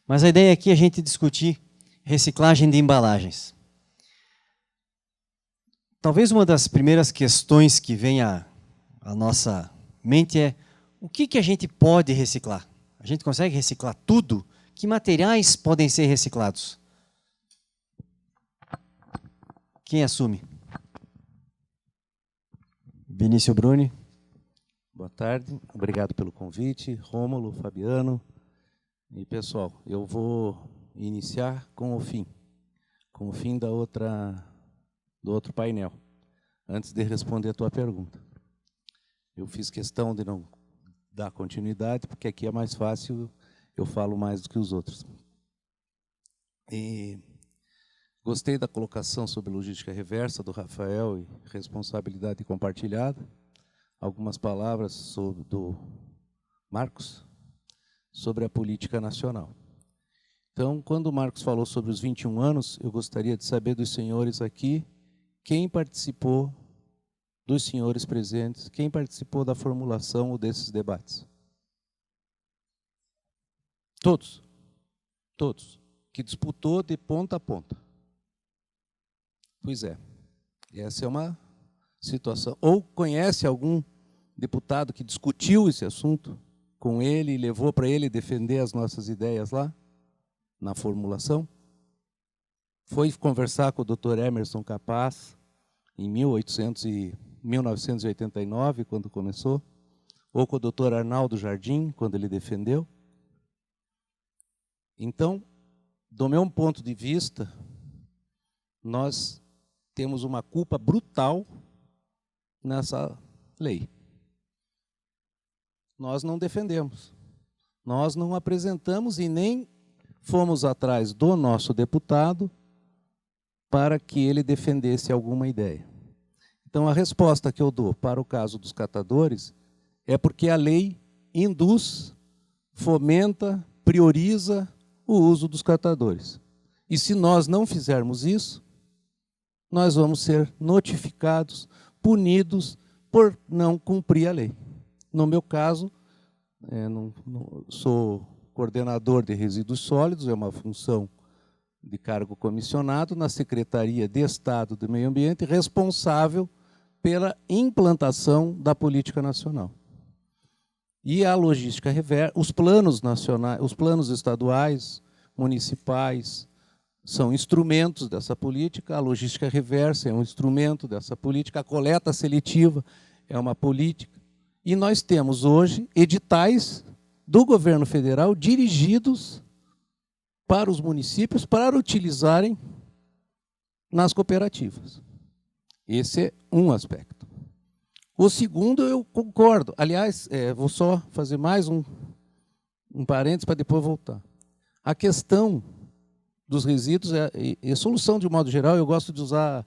Mas a ideia aqui é a gente discutir reciclagem de embalagens. Talvez uma das primeiras questões que vem à nossa mente é o que a gente pode reciclar? A gente consegue reciclar tudo? Que materiais podem ser reciclados? Quem assume? Vinícius Bruni. Boa tarde, obrigado pelo convite, Rômulo, Fabiano. E pessoal, eu vou iniciar com o fim do outro painel, antes de responder a tua pergunta. Eu fiz questão de não dar continuidade, porque aqui é mais fácil, eu falo mais do que os outros. E gostei da colocação sobre logística reversa do Rafael e responsabilidade compartilhada. Algumas palavras do Marcos sobre a política nacional. Então, quando o Marcos falou sobre os 21 anos, eu gostaria de saber dos senhores aqui, quem participou, dos senhores presentes, quem participou da formulação desses debates? Todos. Todos. Que disputou de ponta a ponta. Pois é. Essa é uma situação. Ou conhece algum deputado que discutiu esse assunto com ele e levou para ele defender as nossas ideias lá, na formulação? Foi conversar com o Dr. Emerson Capaz em 1989, quando começou, ou com o Dr. Arnaldo Jardim, quando ele defendeu? Então, do meu ponto de vista, nós temos uma culpa brutal nessa lei. Nós não defendemos, nós não apresentamos e nem fomos atrás do nosso deputado para que ele defendesse alguma ideia. Então, a resposta que eu dou para o caso dos catadores é porque a lei induz, fomenta, prioriza o uso dos catadores. E se nós não fizermos isso, nós vamos ser notificados, punidos por não cumprir a lei. No meu caso, sou coordenador de resíduos sólidos, é uma função de cargo comissionado na Secretaria de Estado do Meio Ambiente, responsável pela implantação da política nacional. E a logística reversa, os planos nacionais, os planos estaduais, municipais, são instrumentos dessa política, a logística reversa é um instrumento dessa política, a coleta seletiva é uma política. E nós temos hoje editais do governo federal dirigidos para os municípios para utilizarem nas cooperativas. Esse é um aspecto. O segundo, eu concordo. Aliás, vou só fazer mais um parênteses para depois voltar. A questão dos resíduos e solução de um modo geral, eu gosto de usar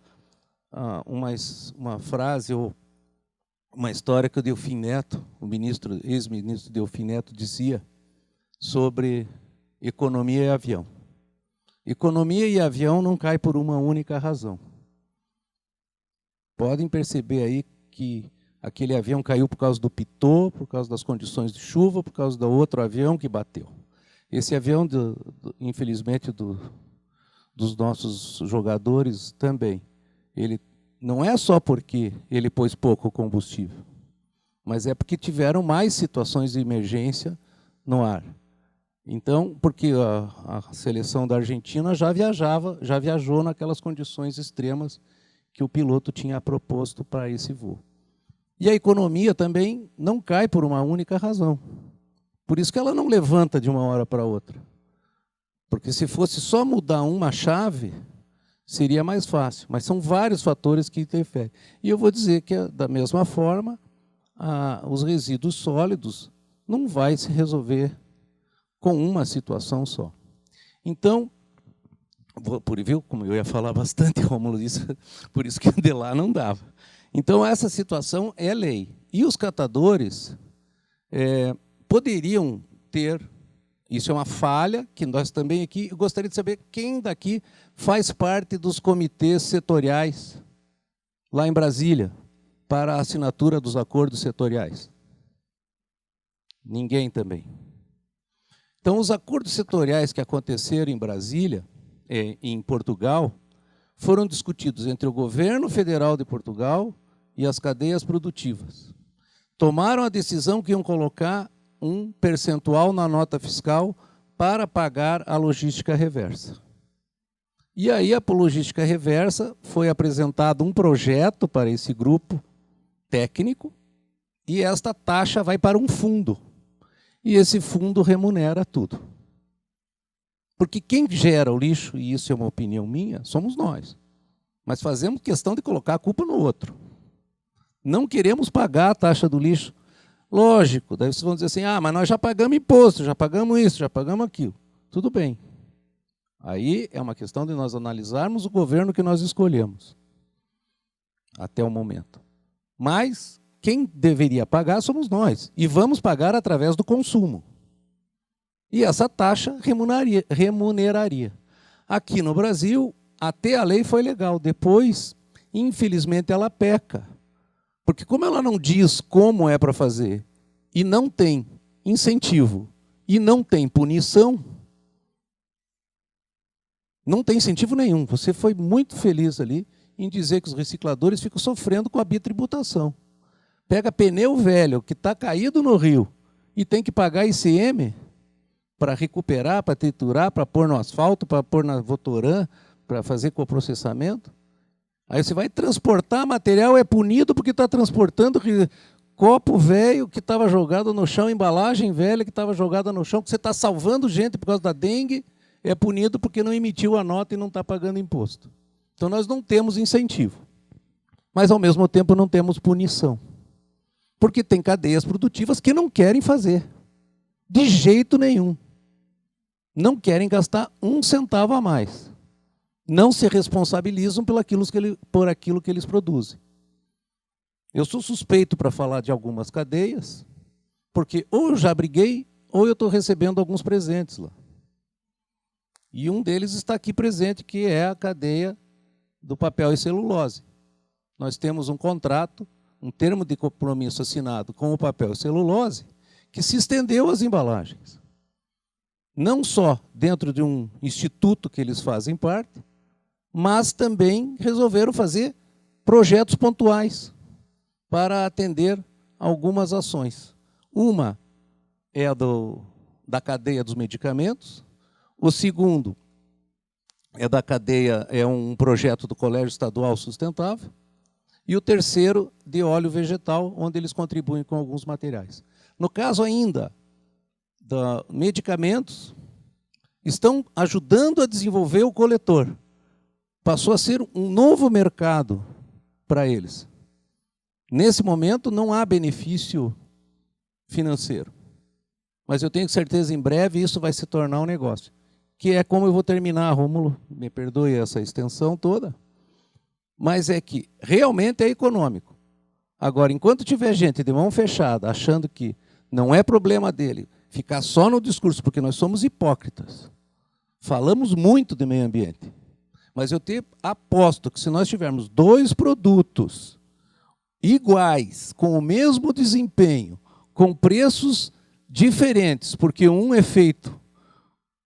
uma frase ou uma história que o Delfim Neto, o ex-ministro Delfim Neto, dizia sobre economia e avião. Economia e avião não caem por uma única razão. Podem perceber aí que aquele avião caiu por causa do pitô, por causa das condições de chuva, por causa do outro avião que bateu. Esse avião, infelizmente, dos nossos jogadores também, ele não é só porque ele pôs pouco combustível, mas é porque tiveram mais situações de emergência no ar. Então, porque a seleção da Argentina já viajou naquelas condições extremas que o piloto tinha proposto para esse voo. E a economia também não cai por uma única razão. Por isso que ela não levanta de uma hora para outra. Porque se fosse só mudar uma chave, seria mais fácil. Mas são vários fatores que interferem. E eu vou dizer que, da mesma forma, os resíduos sólidos não vai se resolver com uma situação só. Então, viu como eu ia falar bastante, Rômulo disse, por isso que de lá não dava. Então, essa situação é lei. E os catadores poderiam ter, isso é uma falha, que nós também aqui, eu gostaria de saber quem daqui faz parte dos comitês setoriais, lá em Brasília, para a assinatura dos acordos setoriais. Ninguém também. Então, os acordos setoriais que aconteceram em Brasília, em Portugal, foram discutidos entre o governo federal de Portugal e as cadeias produtivas. Tomaram a decisão que iam colocar um percentual na nota fiscal para pagar a logística reversa. E aí, a logística reversa, foi apresentado um projeto para esse grupo técnico, e esta taxa vai para um fundo. E esse fundo remunera tudo. Porque quem gera o lixo, e isso é uma opinião minha, somos nós. Mas fazemos questão de colocar a culpa no outro. Não queremos pagar a taxa do lixo. Lógico, daí vocês vão dizer assim, mas nós já pagamos imposto, já pagamos isso, já pagamos aquilo. Tudo bem. Aí é uma questão de nós analisarmos o governo que nós escolhemos. Até o momento. Mas quem deveria pagar somos nós. E vamos pagar através do consumo. E essa taxa remuneraria. Aqui no Brasil, até a lei foi legal. Depois, infelizmente, ela peca. Porque como ela não diz como é para fazer, e não tem incentivo, e não tem punição, não tem incentivo nenhum. Você foi muito feliz ali em dizer que os recicladores ficam sofrendo com a bitributação. Pega pneu velho que está caído no rio e tem que pagar ICM para recuperar, para triturar, para pôr no asfalto, para pôr na Votoran, para fazer coprocessamento. Aí você vai transportar material, é punido porque está transportando copo velho que estava jogado no chão, embalagem velha que estava jogada no chão, que você está salvando gente por causa da dengue, é punido porque não emitiu a nota e não está pagando imposto. Então nós não temos incentivo, mas ao mesmo tempo não temos punição. Porque tem cadeias produtivas que não querem fazer, de jeito nenhum. Não querem gastar um centavo a mais. Não se responsabilizam por aquilo que eles produzem. Eu sou suspeito para falar de algumas cadeias, porque ou eu já briguei, ou eu estou recebendo alguns presentes lá. E um deles está aqui presente, que é a cadeia do papel e celulose. Nós temos um contrato, um termo de compromisso assinado com o papel e celulose, que se estendeu às embalagens. Não só dentro de um instituto que eles fazem parte, mas também resolveram fazer projetos pontuais para atender algumas ações. Uma é a da cadeia dos medicamentos, o segundo é um projeto do Colégio Estadual Sustentável, e o terceiro de óleo vegetal, onde eles contribuem com alguns materiais. No caso ainda dos medicamentos, estão ajudando a desenvolver o coletor. Passou a ser um novo mercado para eles. Nesse momento não há benefício financeiro. Mas eu tenho certeza, em breve, isso vai se tornar um negócio. Que é como eu vou terminar, Rômulo, me perdoe essa extensão toda, mas é que realmente é econômico. Agora, enquanto tiver gente de mão fechada, achando que não é problema dele, ficar só no discurso, porque nós somos hipócritas. Falamos muito de meio ambiente. Mas eu aposto que se nós tivermos dois produtos iguais, com o mesmo desempenho, com preços diferentes, porque um é feito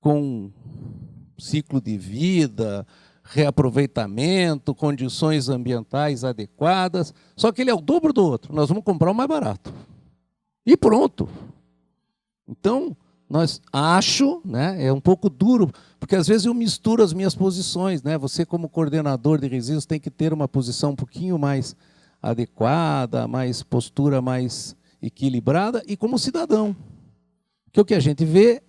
com ciclo de vida, reaproveitamento, condições ambientais adequadas, só que ele é o dobro do outro, nós vamos comprar o mais barato. E pronto. Então, acho, né, é um pouco duro, porque às vezes eu misturo as minhas posições, né? Você, como coordenador de resíduos, tem que ter uma posição um pouquinho mais adequada, postura mais equilibrada, e como cidadão. Porque o que a gente vê,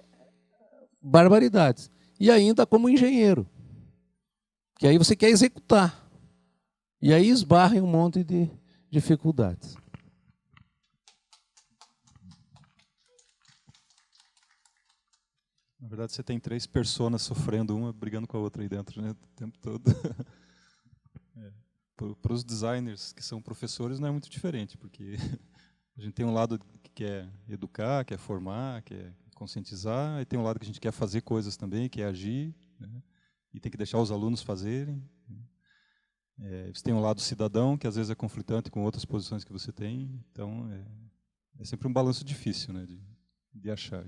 barbaridades. E ainda como engenheiro. Que aí você quer executar. E aí esbarra em um monte de dificuldades. Na verdade, você tem três personas sofrendo, uma brigando com a outra aí dentro, né, o tempo todo. Para os designers que são professores não é muito diferente, porque a gente tem um lado que quer educar, quer formar, quer conscientizar, e tem um lado que a gente quer fazer coisas também, quer agir, né, e tem que deixar os alunos fazerem. Você tem um lado cidadão, que às vezes é conflitante com outras posições que você tem, então é sempre um balanço difícil, né, de achar.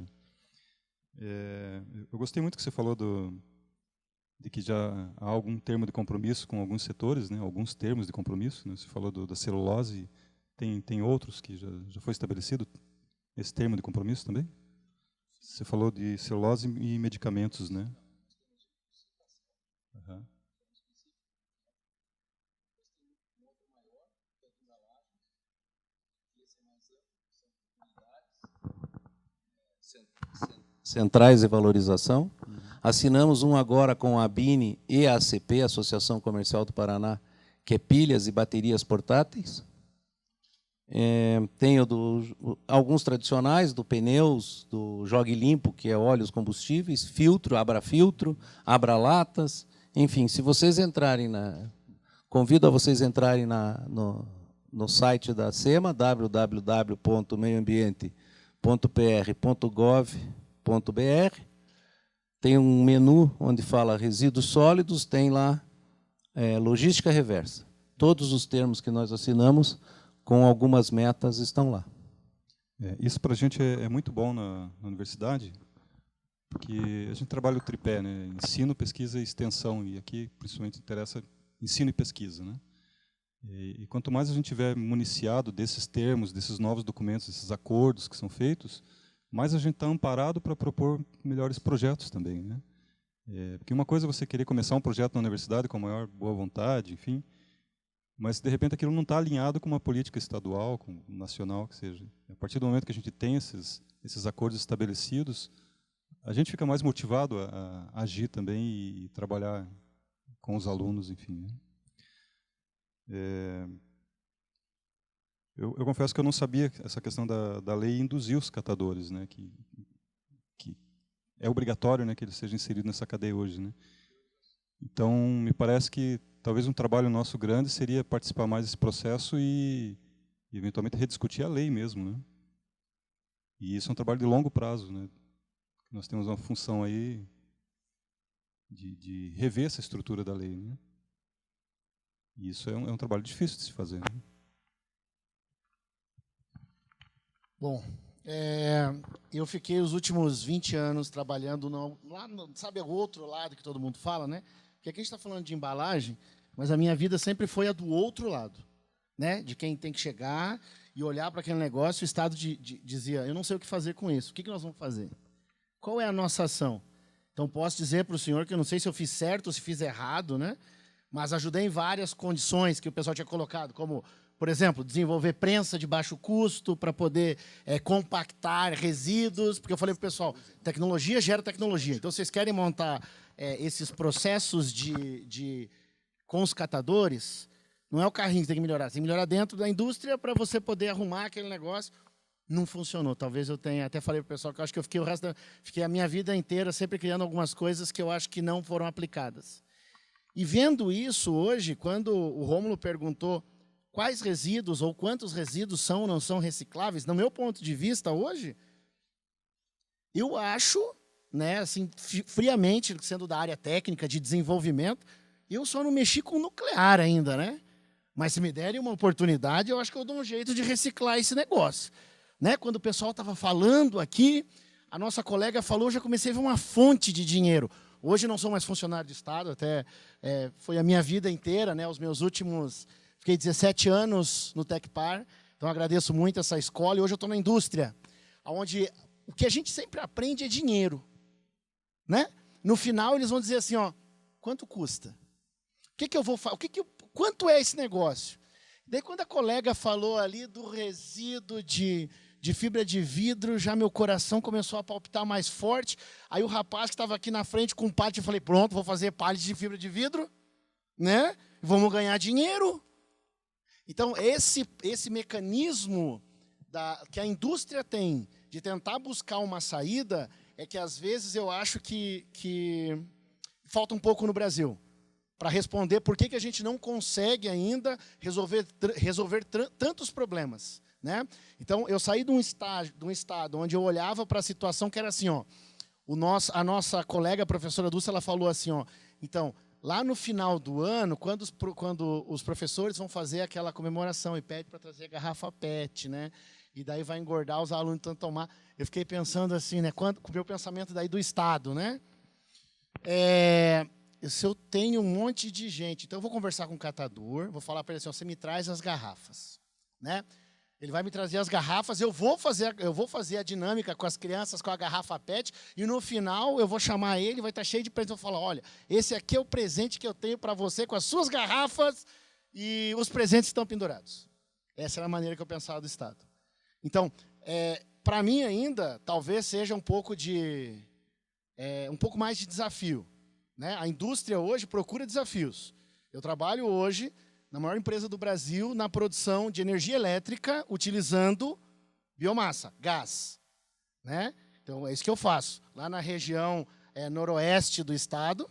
Eu gostei muito que você falou de que já há algum termo de compromisso com alguns setores, né? Alguns termos de compromisso. Né? Você falou da celulose, tem outros que já foi estabelecido esse termo de compromisso também? Você falou de celulose e medicamentos, né? Uhum. Centrais de valorização. Assinamos um agora com a ABINE e a ACP, Associação Comercial do Paraná, que é pilhas e baterias portáteis. Tenho alguns tradicionais, do pneus, do Jogue Limpo, que é óleos combustíveis, filtro, Abra-filtro, Abra-latas. Enfim, se vocês entrarem convido a vocês entrarem no site da SEMA, www.meioambiente.pr.gov.br. Tem um menu onde fala resíduos sólidos, tem lá logística reversa. Todos os termos que nós assinamos, com algumas metas, estão lá. Isso para a gente é muito bom na universidade, porque a gente trabalha o tripé, né? Ensino, pesquisa e extensão, e aqui principalmente interessa ensino e pesquisa, né? E quanto mais a gente tiver municiado desses termos, desses novos documentos, desses acordos que são feitos, mais a gente está amparado para propor melhores projetos também, né? Porque uma coisa é você querer começar um projeto na universidade com a maior boa vontade, enfim, mas de repente aquilo não está alinhado com uma política estadual, com nacional, que seja. A partir do momento que a gente tem esses acordos estabelecidos, a gente fica mais motivado a agir também e trabalhar com os alunos, enfim, né? Eu confesso que eu não sabia que essa questão da lei induzir os catadores, né, que é obrigatório, né, que eles sejam inseridos nessa cadeia hoje, né. Então, me parece que talvez um trabalho nosso grande seria participar mais desse processo e eventualmente rediscutir a lei mesmo, né. E isso é um trabalho de longo prazo, né. Nós temos uma função aí de rever essa estrutura da lei, né. E isso é um trabalho difícil de se fazer, né. Bom, eu fiquei os últimos 20 anos trabalhando lá, sabe, o outro lado que todo mundo fala, né? Porque aqui a gente está falando de embalagem, mas a minha vida sempre foi a do outro lado, né? De quem tem que chegar e olhar para aquele negócio. O Estado dizia, eu não sei o que fazer com isso. O que nós vamos fazer? Qual é a nossa ação? Então, posso dizer para o senhor que eu não sei se eu fiz certo ou se fiz errado, né? Mas ajudei em várias condições que o pessoal tinha colocado, como, por exemplo, desenvolver prensa de baixo custo para poder compactar resíduos, porque eu falei para o pessoal, tecnologia gera tecnologia. Então, vocês querem montar esses processos com os catadores, não é o carrinho que tem que melhorar, tem que melhorar dentro da indústria para você poder arrumar aquele negócio. Não funcionou. Talvez eu tenha, até falei para o pessoal que eu acho que eu fiquei a minha vida inteira sempre criando algumas coisas que eu acho que não foram aplicadas. E vendo isso hoje, quando o Rômulo perguntou quais resíduos ou quantos resíduos são ou não são recicláveis, no meu ponto de vista hoje, eu acho, né, assim, friamente, sendo da área técnica de desenvolvimento, eu só não mexi com nuclear ainda, né? Mas se me derem uma oportunidade, eu acho que eu dou um jeito de reciclar esse negócio. Né? Quando o pessoal estava falando aqui, a nossa colega falou, eu já comecei a ver uma fonte de dinheiro. Hoje não sou mais funcionário de Estado, até foi a minha vida inteira, né? Os meus últimos... Fiquei 17 anos no Tecpar, então agradeço muito essa escola. E hoje eu estou na indústria, onde o que a gente sempre aprende é dinheiro. Né? No final, eles vão dizer assim, ó, quanto custa? O que eu vou fazer? Quanto é esse negócio? Daí, quando a colega falou ali do resíduo de fibra de vidro, já meu coração começou a palpitar mais forte. Aí o rapaz que estava aqui na frente com pallet, eu falei, pronto, vou fazer pallet de fibra de vidro, né? Vamos ganhar dinheiro. Então, esse mecanismo que a indústria tem de tentar buscar uma saída é que, às vezes, eu acho que falta um pouco no Brasil para responder por que a gente não consegue ainda resolver tantos problemas. Né? Então, eu saí de um estado onde eu olhava para a situação que era assim, ó, a nossa colega, a professora Dulce, ela falou assim, ó, então, lá no final do ano, quando os professores vão fazer aquela comemoração e pede para trazer garrafa PET, né? E daí vai engordar os alunos tanto tomar. Eu fiquei pensando assim, né? Com o meu pensamento daí do Estado, né? Se eu tenho um monte de gente, então eu vou conversar com o catador, vou falar para ele assim, você me traz as garrafas, né? Ele vai me trazer as garrafas, eu vou fazer a dinâmica com as crianças com a garrafa PET e no final eu vou chamar ele, vai estar cheio de presente, eu vou falar, olha, esse aqui é o presente que eu tenho para você com as suas garrafas e os presentes estão pendurados. Essa era a maneira que eu pensava do Estado. Então, para mim ainda, talvez seja um pouco mais de desafio, né? A indústria hoje procura desafios. Eu trabalho hoje na maior empresa do Brasil, na produção de energia elétrica, utilizando biomassa, gás, né? Então, é isso que eu faço. Lá na região noroeste do estado,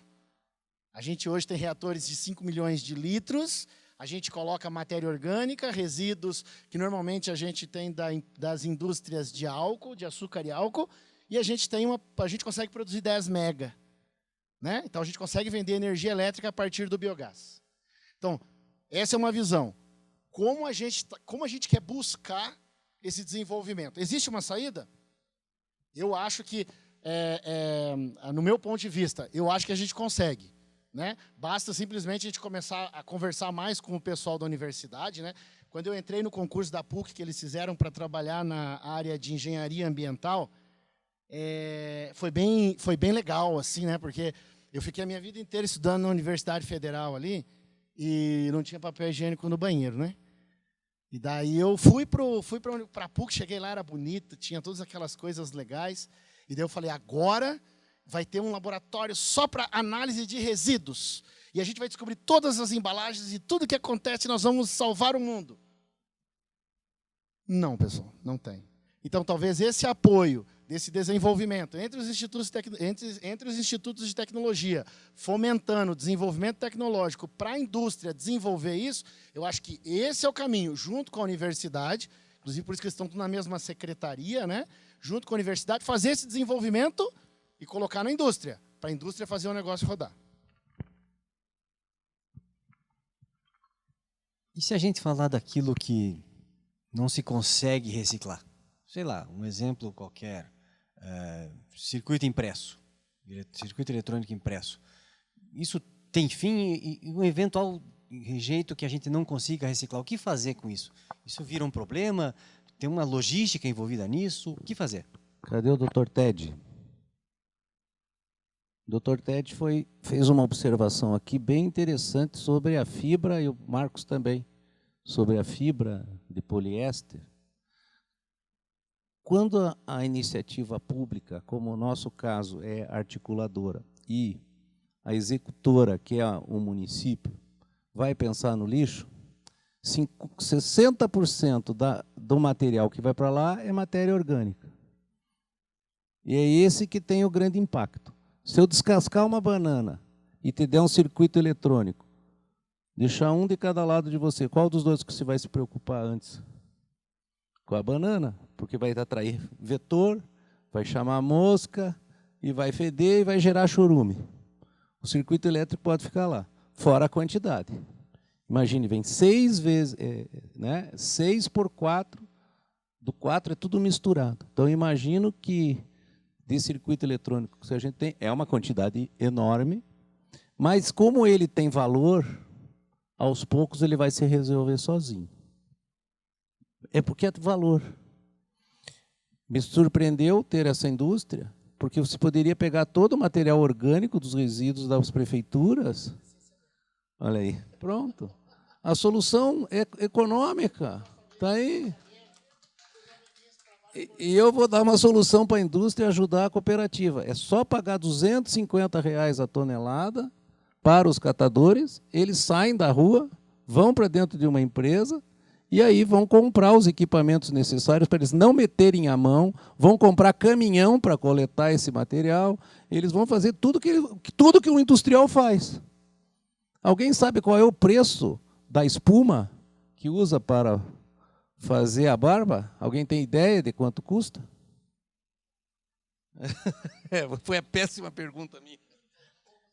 a gente hoje tem reatores de 5 milhões de litros, a gente coloca matéria orgânica, resíduos que normalmente a gente tem das indústrias de álcool, de açúcar e álcool, e a gente consegue produzir 10 mega, né? Então, a gente consegue vender energia elétrica a partir do biogás. Então, essa é uma visão. Como a gente quer buscar esse desenvolvimento? Existe uma saída? Eu acho que, no meu ponto de vista, eu acho que a gente consegue, né? Basta simplesmente a gente começar a conversar mais com o pessoal da universidade, né? Quando eu entrei no concurso da PUC que eles fizeram para trabalhar na área de engenharia ambiental, foi bem legal, assim, né? Porque eu fiquei a minha vida inteira estudando na Universidade Federal ali, e não tinha papel higiênico no banheiro, né? E daí eu fui para a PUC, cheguei lá, era bonito, tinha todas aquelas coisas legais. E daí eu falei, agora vai ter um laboratório só para análise de resíduos. E a gente vai descobrir todas as embalagens e tudo que acontece, nós vamos salvar o mundo. Não, pessoal, não tem. Então, talvez esse apoio desse desenvolvimento entre os institutos de tecnologia, fomentando o desenvolvimento tecnológico para a indústria desenvolver isso, eu acho que esse é o caminho, junto com a universidade, inclusive por isso que eles estão na mesma secretaria, né? Junto com a universidade, fazer esse desenvolvimento e colocar na indústria, para a indústria fazer o negócio rodar. E se a gente falar daquilo que não se consegue reciclar? Sei lá, um exemplo qualquer. Circuito impresso, circuito eletrônico impresso. Isso tem fim e um eventual jeito que a gente não consiga reciclar. O que fazer com isso? Isso vira um problema? Tem uma logística envolvida nisso? O que fazer? Cadê o Dr. Ted? O Dr. Ted fez uma observação aqui bem interessante sobre a fibra, e o Marcos também, sobre a fibra de poliéster. Quando a iniciativa pública, como o nosso caso é articuladora, e a executora, que é o município, vai pensar no lixo, 60% do material que vai para lá é matéria orgânica. E é esse que tem o grande impacto. Se eu descascar uma banana e te der um circuito eletrônico, deixar um de cada lado de você, qual dos dois que você vai se preocupar antes? Com a banana, porque vai atrair vetor, vai chamar mosca, e vai feder e vai gerar chorume. O circuito elétrico pode ficar lá, fora a quantidade. Imagine, vem 6 vezes, 6 por 4, do 4 é tudo misturado. Então, imagino que de circuito eletrônico que a gente tem, é uma quantidade enorme, mas como ele tem valor, aos poucos ele vai se resolver sozinho. É porque é valor. Me surpreendeu ter essa indústria, porque você poderia pegar todo o material orgânico dos resíduos das prefeituras. Olha aí, pronto. A solução é econômica, está aí. E eu vou dar uma solução para a indústria e ajudar a cooperativa. É só pagar R$ 250 a tonelada para os catadores, eles saem da rua, vão para dentro de uma empresa, e aí vão comprar os equipamentos necessários para eles não meterem a mão, vão comprar caminhão para coletar esse material, eles vão fazer tudo que um industrial faz. Alguém sabe qual é o preço da espuma que usa para fazer a barba? Alguém tem ideia de quanto custa? Foi a péssima pergunta minha.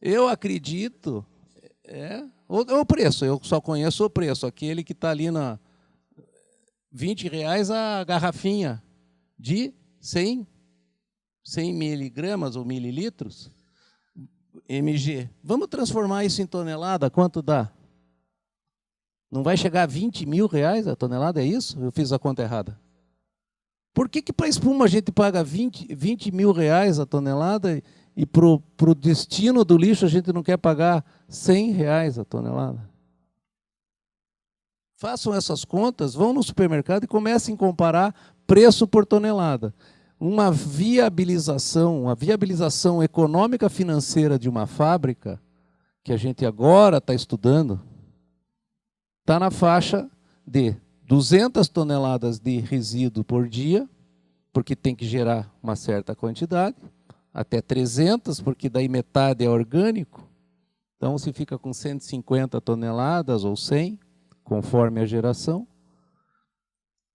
Eu acredito O preço, eu só conheço o preço. Aquele que está ali na R$ 20 a garrafinha de 100 miligramas ou mililitros, mg. Vamos transformar isso em tonelada, quanto dá? Não vai chegar a R$ 20.000 a tonelada, é isso? Eu fiz a conta errada. Por que para a espuma a gente paga R$ 20.000 a tonelada e para o destino do lixo a gente não quer pagar R$ 100 a tonelada? Façam essas contas, vão no supermercado e comecem a comparar preço por tonelada. Uma viabilização econômica financeira de uma fábrica, que a gente agora está estudando, está na faixa de 200 toneladas de resíduo por dia, porque tem que gerar uma certa quantidade, até 300, porque daí metade é orgânico. Então, se fica com 150 toneladas ou 100, conforme a geração.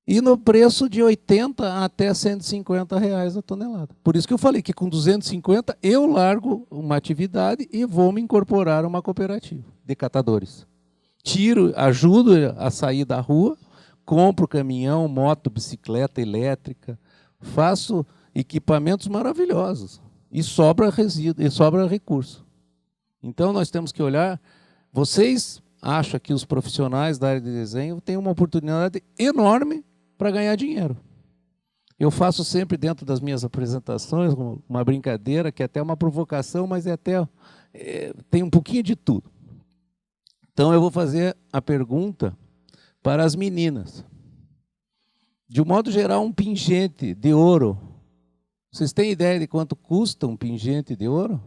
E no preço de 80 até R$ 150 a tonelada. Por isso que eu falei que com 250 eu largo uma atividade e vou me incorporar a uma cooperativa de catadores. Ajudo a sair da rua, compro caminhão, moto, bicicleta elétrica, faço equipamentos maravilhosos e sobra resíduo, e sobra recurso. Então nós temos que olhar, vocês acham que os profissionais da área de desenho têm uma oportunidade enorme para ganhar dinheiro. Eu faço sempre dentro das minhas apresentações uma brincadeira, que é até uma provocação, mas tem um pouquinho de tudo. Então eu vou fazer a pergunta para as meninas. De um modo geral, um pingente de ouro. Vocês têm ideia de quanto custa um pingente de ouro?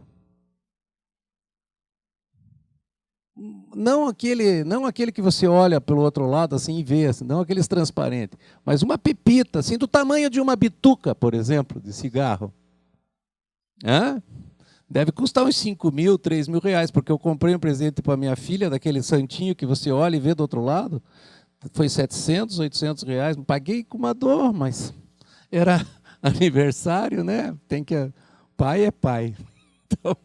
Não aquele que você olha pelo outro lado assim e vê, assim, não aqueles transparentes, mas uma pepita, assim, do tamanho de uma bituca, por exemplo, de cigarro. Deve custar uns 5.000, 3.000 reais, porque eu comprei um presente para minha filha, daquele santinho que você olha e vê do outro lado, foi 700, 800 reais, paguei com uma dor, mas era aniversário, né? Pai é pai. Então,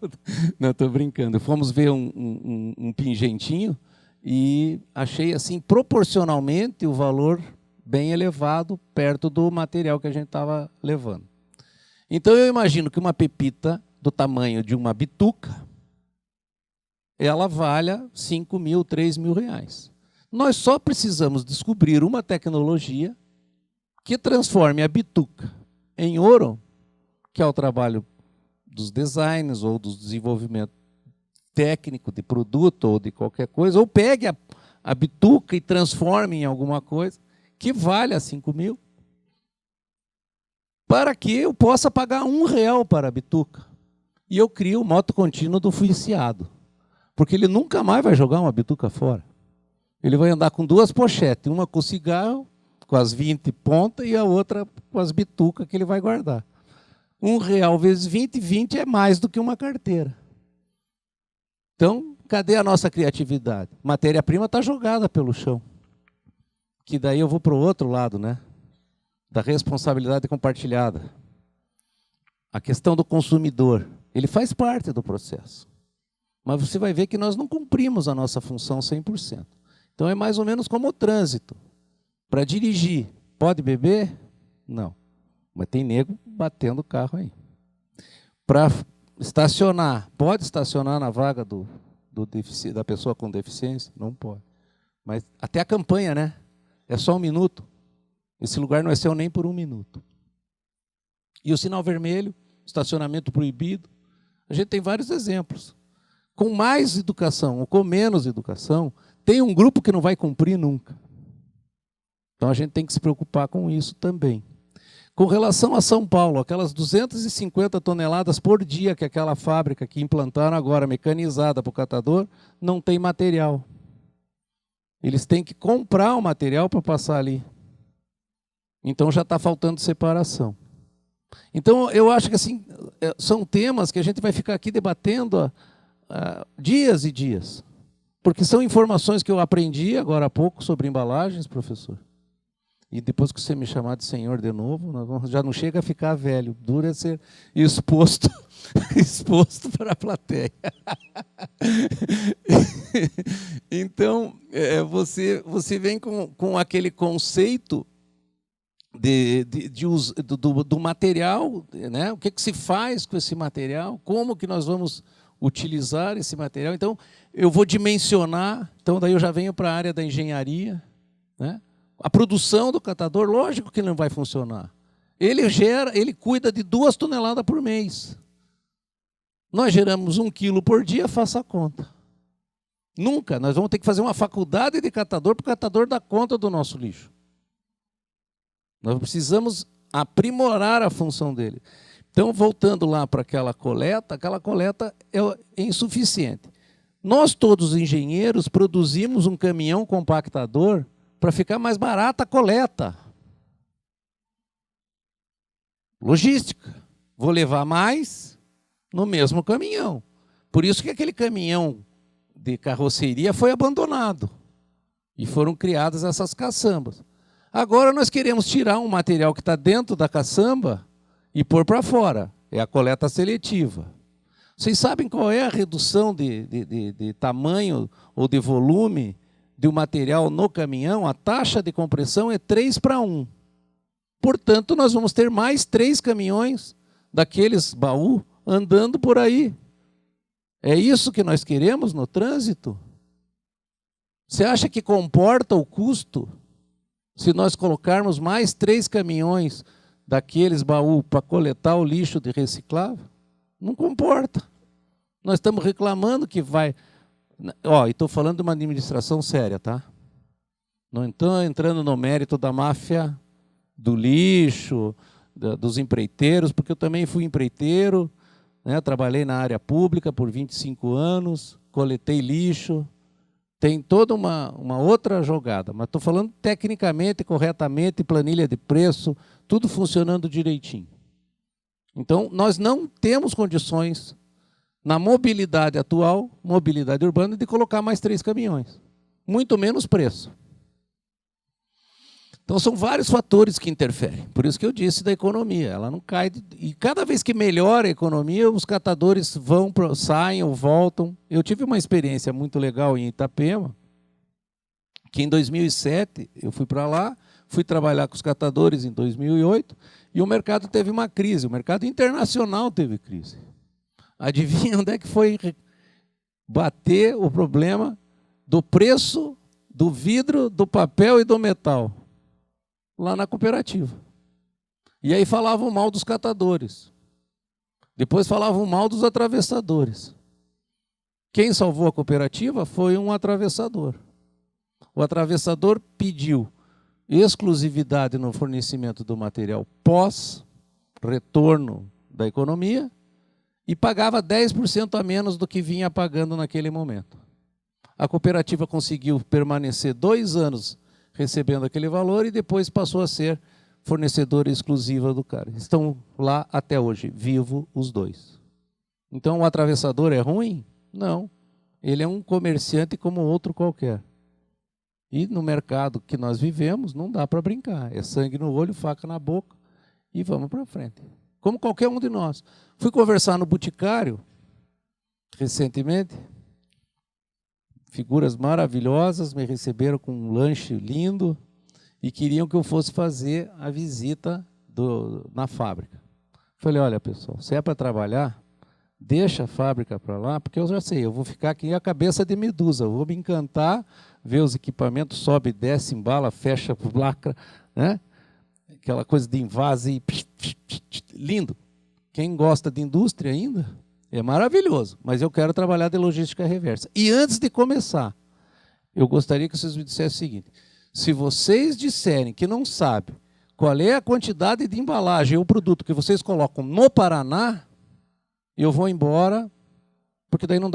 não, estou brincando. Fomos ver um pingentinho e achei assim proporcionalmente o valor bem elevado perto do material que a gente estava levando. Então eu imagino que uma pepita do tamanho de uma bituca, ela valha 5.000, 3.000 reais. Nós só precisamos descobrir uma tecnologia que transforme a bituca em ouro, que é o trabalho dos designers ou do desenvolvimento técnico de produto ou de qualquer coisa, ou pegue a bituca e transforme em alguma coisa que valha 5.000, para que eu possa pagar R$ 1 para a bituca. E eu crio o moto contínuo do viciado, porque ele nunca mais vai jogar uma bituca fora. Ele vai andar com 2 pochetes, uma com cigarro, com as 20 pontas, e a outra com as bitucas que ele vai guardar. R$ 1 vezes 20, 20 é mais do que uma carteira. Então, cadê a nossa criatividade? Matéria-prima está jogada pelo chão. Que daí eu vou para o outro lado, né? Da responsabilidade compartilhada. A questão do consumidor. Ele faz parte do processo. Mas você vai ver que nós não cumprimos a nossa função 100%. Então é mais ou menos como o trânsito. Para dirigir, pode beber? Não. Mas tem nego batendo o carro aí. Para estacionar, pode estacionar na vaga da pessoa com deficiência? Não pode. Mas até a campanha, né? É só 1 minuto. Esse lugar não é seu nem por 1 minuto. E o sinal vermelho, estacionamento proibido. A gente tem vários exemplos. Com mais educação ou com menos educação, tem um grupo que não vai cumprir nunca. Então a gente tem que se preocupar com isso também. Com relação a São Paulo, aquelas 250 toneladas por dia que aquela fábrica que implantaram agora, mecanizada para o catador, não tem material. Eles têm que comprar o material para passar ali. Então já está faltando separação. Então eu acho que assim, são temas que a gente vai ficar aqui debatendo dias e dias. Porque são informações que eu aprendi agora há pouco sobre embalagens, professor. E depois que você me chamar de senhor de novo, já não chega a ficar velho, dura é ser exposto, exposto para a plateia. Então, você vem com aquele conceito do material, né? O que se faz com esse material, como que nós vamos utilizar esse material. Então, eu vou dimensionar, então daí eu já venho para a área da engenharia, né? A produção do catador, lógico que não vai funcionar. Ele cuida de 2 toneladas por mês. Nós geramos 1 quilo por dia, faça a conta. Nunca, nós vamos ter que fazer uma faculdade de catador para o catador dar conta do nosso lixo. Nós precisamos aprimorar a função dele. Então, voltando lá para aquela coleta é insuficiente. Nós todos engenheiros produzimos um caminhão compactador para ficar mais barata a coleta. Logística. Vou levar mais no mesmo caminhão. Por isso que aquele caminhão de carroceria foi abandonado. E foram criadas essas caçambas. Agora nós queremos tirar um material que está dentro da caçamba e pôr para fora. É a coleta seletiva. Vocês sabem qual é a redução de tamanho ou de volume de um material no caminhão? A taxa de compressão é 3:1. Portanto, nós vamos ter mais 3 caminhões daqueles baú andando por aí. É isso que nós queremos no trânsito? Você acha que comporta o custo se nós colocarmos mais 3 caminhões daqueles baú para coletar o lixo de reciclável? Não comporta. Nós estamos reclamando que vai... e estou falando de uma administração séria, tá? Não estou entrando no mérito da máfia do lixo, dos empreiteiros, porque eu também fui empreiteiro, né? Trabalhei na área pública por 25 anos, coletei lixo, tem toda uma outra jogada, mas estou falando tecnicamente, corretamente, planilha de preço, tudo funcionando direitinho. Então, nós não temos condições, na mobilidade atual, mobilidade urbana, de colocar mais 3 caminhões, muito menos preço. Então, são vários fatores que interferem. Por isso que eu disse da economia. Ela não cai. E cada vez que melhora a economia, os catadores saem ou voltam. Eu tive uma experiência muito legal em Itapema, que em 2007 eu fui para lá, fui trabalhar com os catadores em 2008, e o mercado teve uma crise. O mercado internacional teve crise. Adivinha onde é que foi bater o problema do preço do vidro, do papel e do metal? Lá na cooperativa. E aí falavam mal dos catadores. Depois falavam mal dos atravessadores. Quem salvou a cooperativa foi um atravessador. O atravessador pediu exclusividade no fornecimento do material pós-retorno da economia e pagava 10% a menos do que vinha pagando naquele momento. A cooperativa conseguiu permanecer 2 anos recebendo aquele valor e depois passou a ser fornecedora exclusiva do cara. Estão lá até hoje, vivo os 2. Então o atravessador é ruim? Não. Ele é um comerciante como outro qualquer. E no mercado que nós vivemos, não dá para brincar. É sangue no olho, faca na boca e vamos para frente. Como qualquer um de nós. Fui conversar no Boticário recentemente. Figuras maravilhosas me receberam com um lanche lindo e queriam que eu fosse fazer a visita na fábrica. Falei, olha pessoal, se é para trabalhar, deixa a fábrica para lá, porque eu já sei, eu vou ficar aqui a cabeça de medusa, eu vou me encantar, ver os equipamentos, sobe, desce, embala, fecha, lacra, né? Aquela coisa de invase, lindo. Quem gosta de indústria ainda... é maravilhoso, mas eu quero trabalhar de logística reversa. E antes de começar, eu gostaria que vocês me dissessem o seguinte: se vocês disserem que não sabem qual é a quantidade de embalagem ou produto que vocês colocam no Paraná, eu vou embora, porque daí não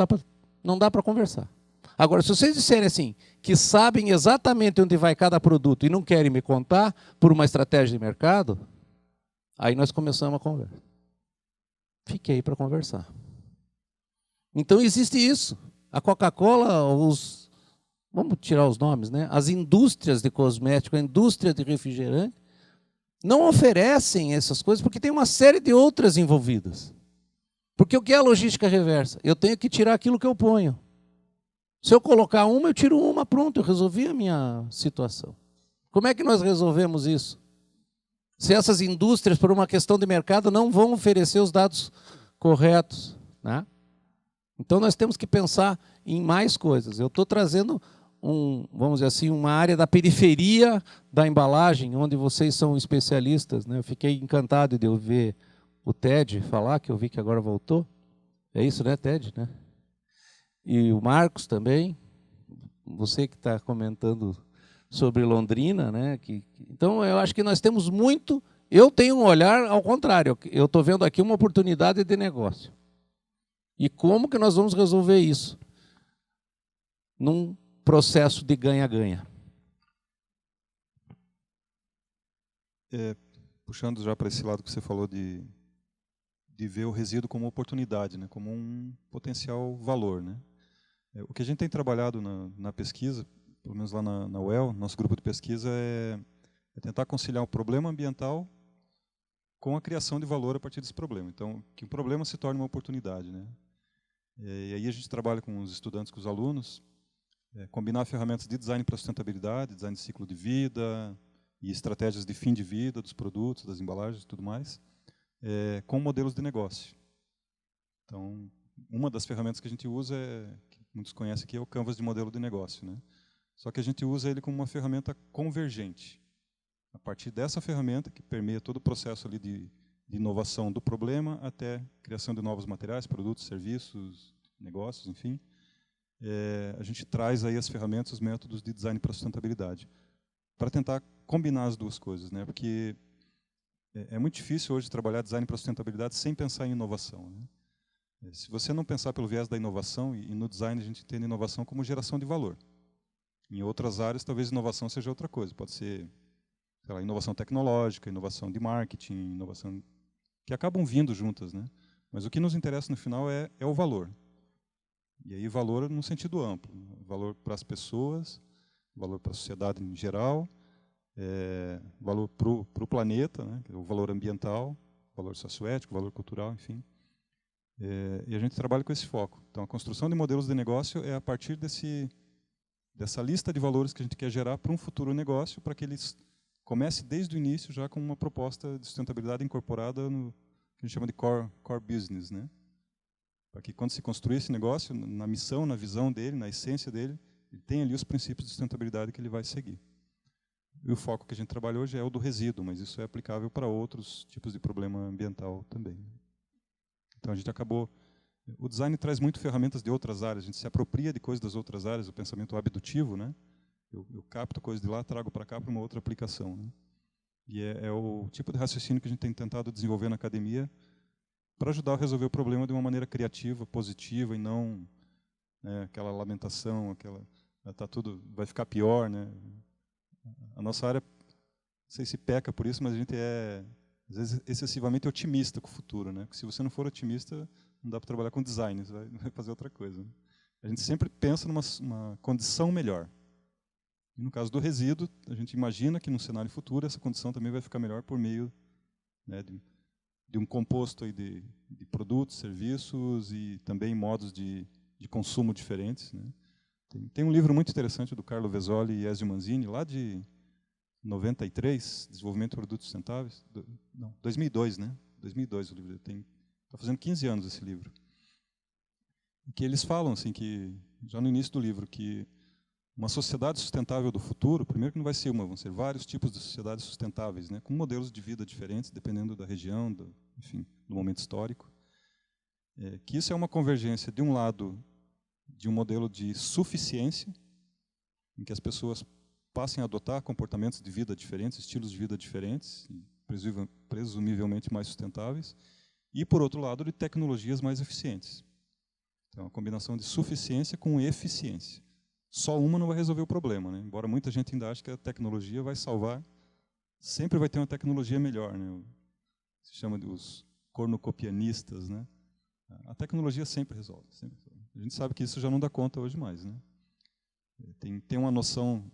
dá para conversar. Agora, se vocês disserem assim, que sabem exatamente onde vai cada produto e não querem me contar por uma estratégia de mercado, aí nós começamos a conversa. Fiquei para conversar. Então existe isso. A Coca-Cola, vamos tirar os nomes, né? As indústrias de cosmético, a indústria de refrigerante, não oferecem essas coisas porque tem uma série de outras envolvidas. Porque o que é a logística reversa? Eu tenho que tirar aquilo que eu ponho. Se eu colocar uma, eu tiro uma, pronto, eu resolvi a minha situação. Como é que nós resolvemos isso? Se essas indústrias, por uma questão de mercado, não vão oferecer os dados corretos, né? Então nós temos que pensar em mais coisas. Eu estou trazendo vamos dizer assim, uma área da periferia da embalagem, onde vocês são especialistas, né? Eu fiquei encantado de ouvir o Ted falar, que eu vi que agora voltou. É isso, né, Ted? Né? E o Marcos também, você que está comentando sobre Londrina, né? Então, eu acho que nós temos muito... Eu tenho um olhar ao contrário, eu estou vendo aqui uma oportunidade de negócio. E como que nós vamos resolver isso? Num processo de ganha-ganha. Puxando já para esse lado que você falou de ver o resíduo como oportunidade, né? Como um potencial valor, né? O que a gente tem trabalhado na pesquisa, pelo menos lá na UEL, nosso grupo de pesquisa, é tentar conciliar o problema ambiental com a criação de valor a partir desse problema. Então, que o problema se torne uma oportunidade, né? E aí a gente trabalha com os estudantes, com os alunos, combinar ferramentas de design para sustentabilidade, design de ciclo de vida e estratégias de fim de vida dos produtos, das embalagens e tudo mais, com modelos de negócio. Então, uma das ferramentas que a gente usa, que muitos conhecem aqui, é o Canvas de modelo de negócio, né? Só que a gente usa ele como uma ferramenta convergente. A partir dessa ferramenta, que permeia todo o processo ali de inovação do problema até criação de novos materiais, produtos, serviços, negócios, enfim, a gente traz aí as ferramentas, os métodos de design para sustentabilidade, para tentar combinar as duas coisas, né? Porque é muito difícil hoje trabalhar design para sustentabilidade sem pensar em inovação, né? Se você não pensar pelo viés da inovação, e no design a gente entende inovação como geração de valor. Em outras áreas, talvez inovação seja outra coisa. Pode ser, sei lá, inovação tecnológica, inovação de marketing, inovação que acabam vindo juntas, né? Mas o que nos interessa no final é o valor. E aí valor no sentido amplo. Valor para as pessoas, valor para a sociedade em geral, valor para o planeta, né? O valor ambiental, valor socioético, valor cultural, enfim. E a gente trabalha com esse foco. Então, a construção de modelos de negócio é a partir dessa lista de valores que a gente quer gerar para um futuro negócio, para que eles comecem desde o início já com uma proposta de sustentabilidade incorporada no que a gente chama de core business, né? Para que quando se construir esse negócio, na missão, na visão dele, na essência dele, ele tem ali os princípios de sustentabilidade que ele vai seguir. E o foco que a gente trabalha hoje é o do resíduo, mas isso é aplicável para outros tipos de problema ambiental também. Então a gente acabou... O design traz muito ferramentas de outras áreas, a gente se apropria de coisas das outras áreas, o pensamento abdutivo, né? Eu capto coisas de lá, trago para cá para uma outra aplicação, né? E é o tipo de raciocínio que a gente tem tentado desenvolver na academia para ajudar a resolver o problema de uma maneira criativa, positiva, e não, né, aquela lamentação, tá tudo, vai ficar pior, né? A nossa área, não sei se peca por isso, mas a gente é, às vezes, excessivamente otimista com o futuro, né? Porque se você não for otimista, não dá para trabalhar com design, você vai fazer outra coisa, né? A gente sempre pensa numa condição melhor. E no caso do resíduo, a gente imagina que no cenário futuro essa condição também vai ficar melhor por meio, né, de um composto aí de produtos, serviços e também modos de consumo diferentes, né? Tem um livro muito interessante do Carlo Vezzoli e Ezio Manzini, lá de 93, Desenvolvimento de Produtos Sustentáveis. 2002, né? 2002 o livro. Está fazendo 15 anos esse livro. E que eles falam, assim, que, já no início do livro, que uma sociedade sustentável do futuro, primeiro que não vai ser uma, vão ser vários tipos de sociedades sustentáveis, né, com modelos de vida diferentes, dependendo da região, enfim, do momento histórico. Que isso é uma convergência, de um lado, de um modelo de suficiência, em que as pessoas passem a adotar comportamentos de vida diferentes, estilos de vida diferentes, presumivelmente mais sustentáveis, e, por outro lado, de tecnologias mais eficientes. Então, a combinação de suficiência com eficiência. Só uma não vai resolver o problema, né? Embora muita gente ainda ache que a tecnologia vai salvar, sempre vai ter uma tecnologia melhor, né? Se chama de os cornucopianistas, né? A tecnologia sempre resolve, sempre resolve. A gente sabe que isso já não dá conta hoje mais, né? Tem uma noção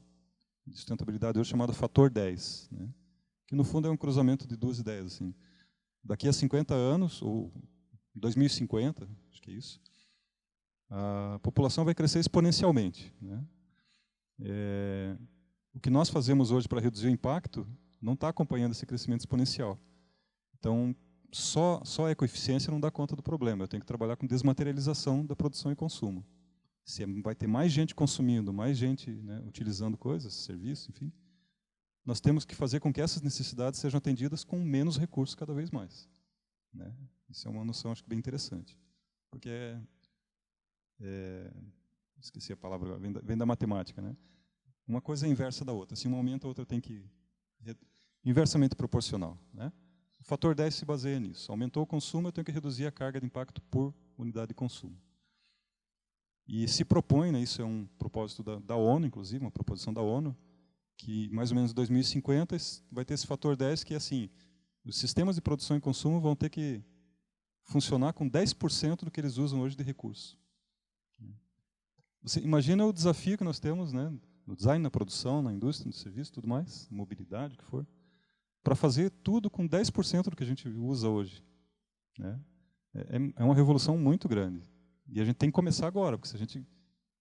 de sustentabilidade hoje chamada fator 10, né? Que no fundo é um cruzamento de duas ideias. Assim. Daqui a 50 anos, ou 2050, acho que é isso, a população vai crescer exponencialmente, né? O que nós fazemos hoje para reduzir o impacto não está acompanhando esse crescimento exponencial. Então, só a ecoeficiência não dá conta do problema. Eu tenho que trabalhar com desmaterialização da produção e consumo. Se vai ter mais gente consumindo, mais gente, né, utilizando coisas, serviços, enfim, nós temos que fazer com que essas necessidades sejam atendidas com menos recursos cada vez mais, né? Isso é uma noção, acho que, bem interessante. Porque esqueci a palavra, vem da matemática, né? Uma coisa é inversa da outra. Se uma aumenta, a outra tem que... Inversamente proporcional, né? O fator 10 se baseia nisso. Aumentou o consumo, eu tenho que reduzir a carga de impacto por unidade de consumo. E se propõe, né, isso é um propósito da ONU, inclusive, uma proposição da ONU, que mais ou menos em 2050 vai ter esse fator 10, que é assim, os sistemas de produção e consumo vão ter que funcionar com 10% do que eles usam hoje de recurso. Você imagina o desafio que nós temos, né, no design, na produção, na indústria, no serviço, tudo mais, mobilidade, o que for, para fazer tudo com 10% do que a gente usa hoje, né? É uma revolução muito grande. E a gente tem que começar agora, porque se a gente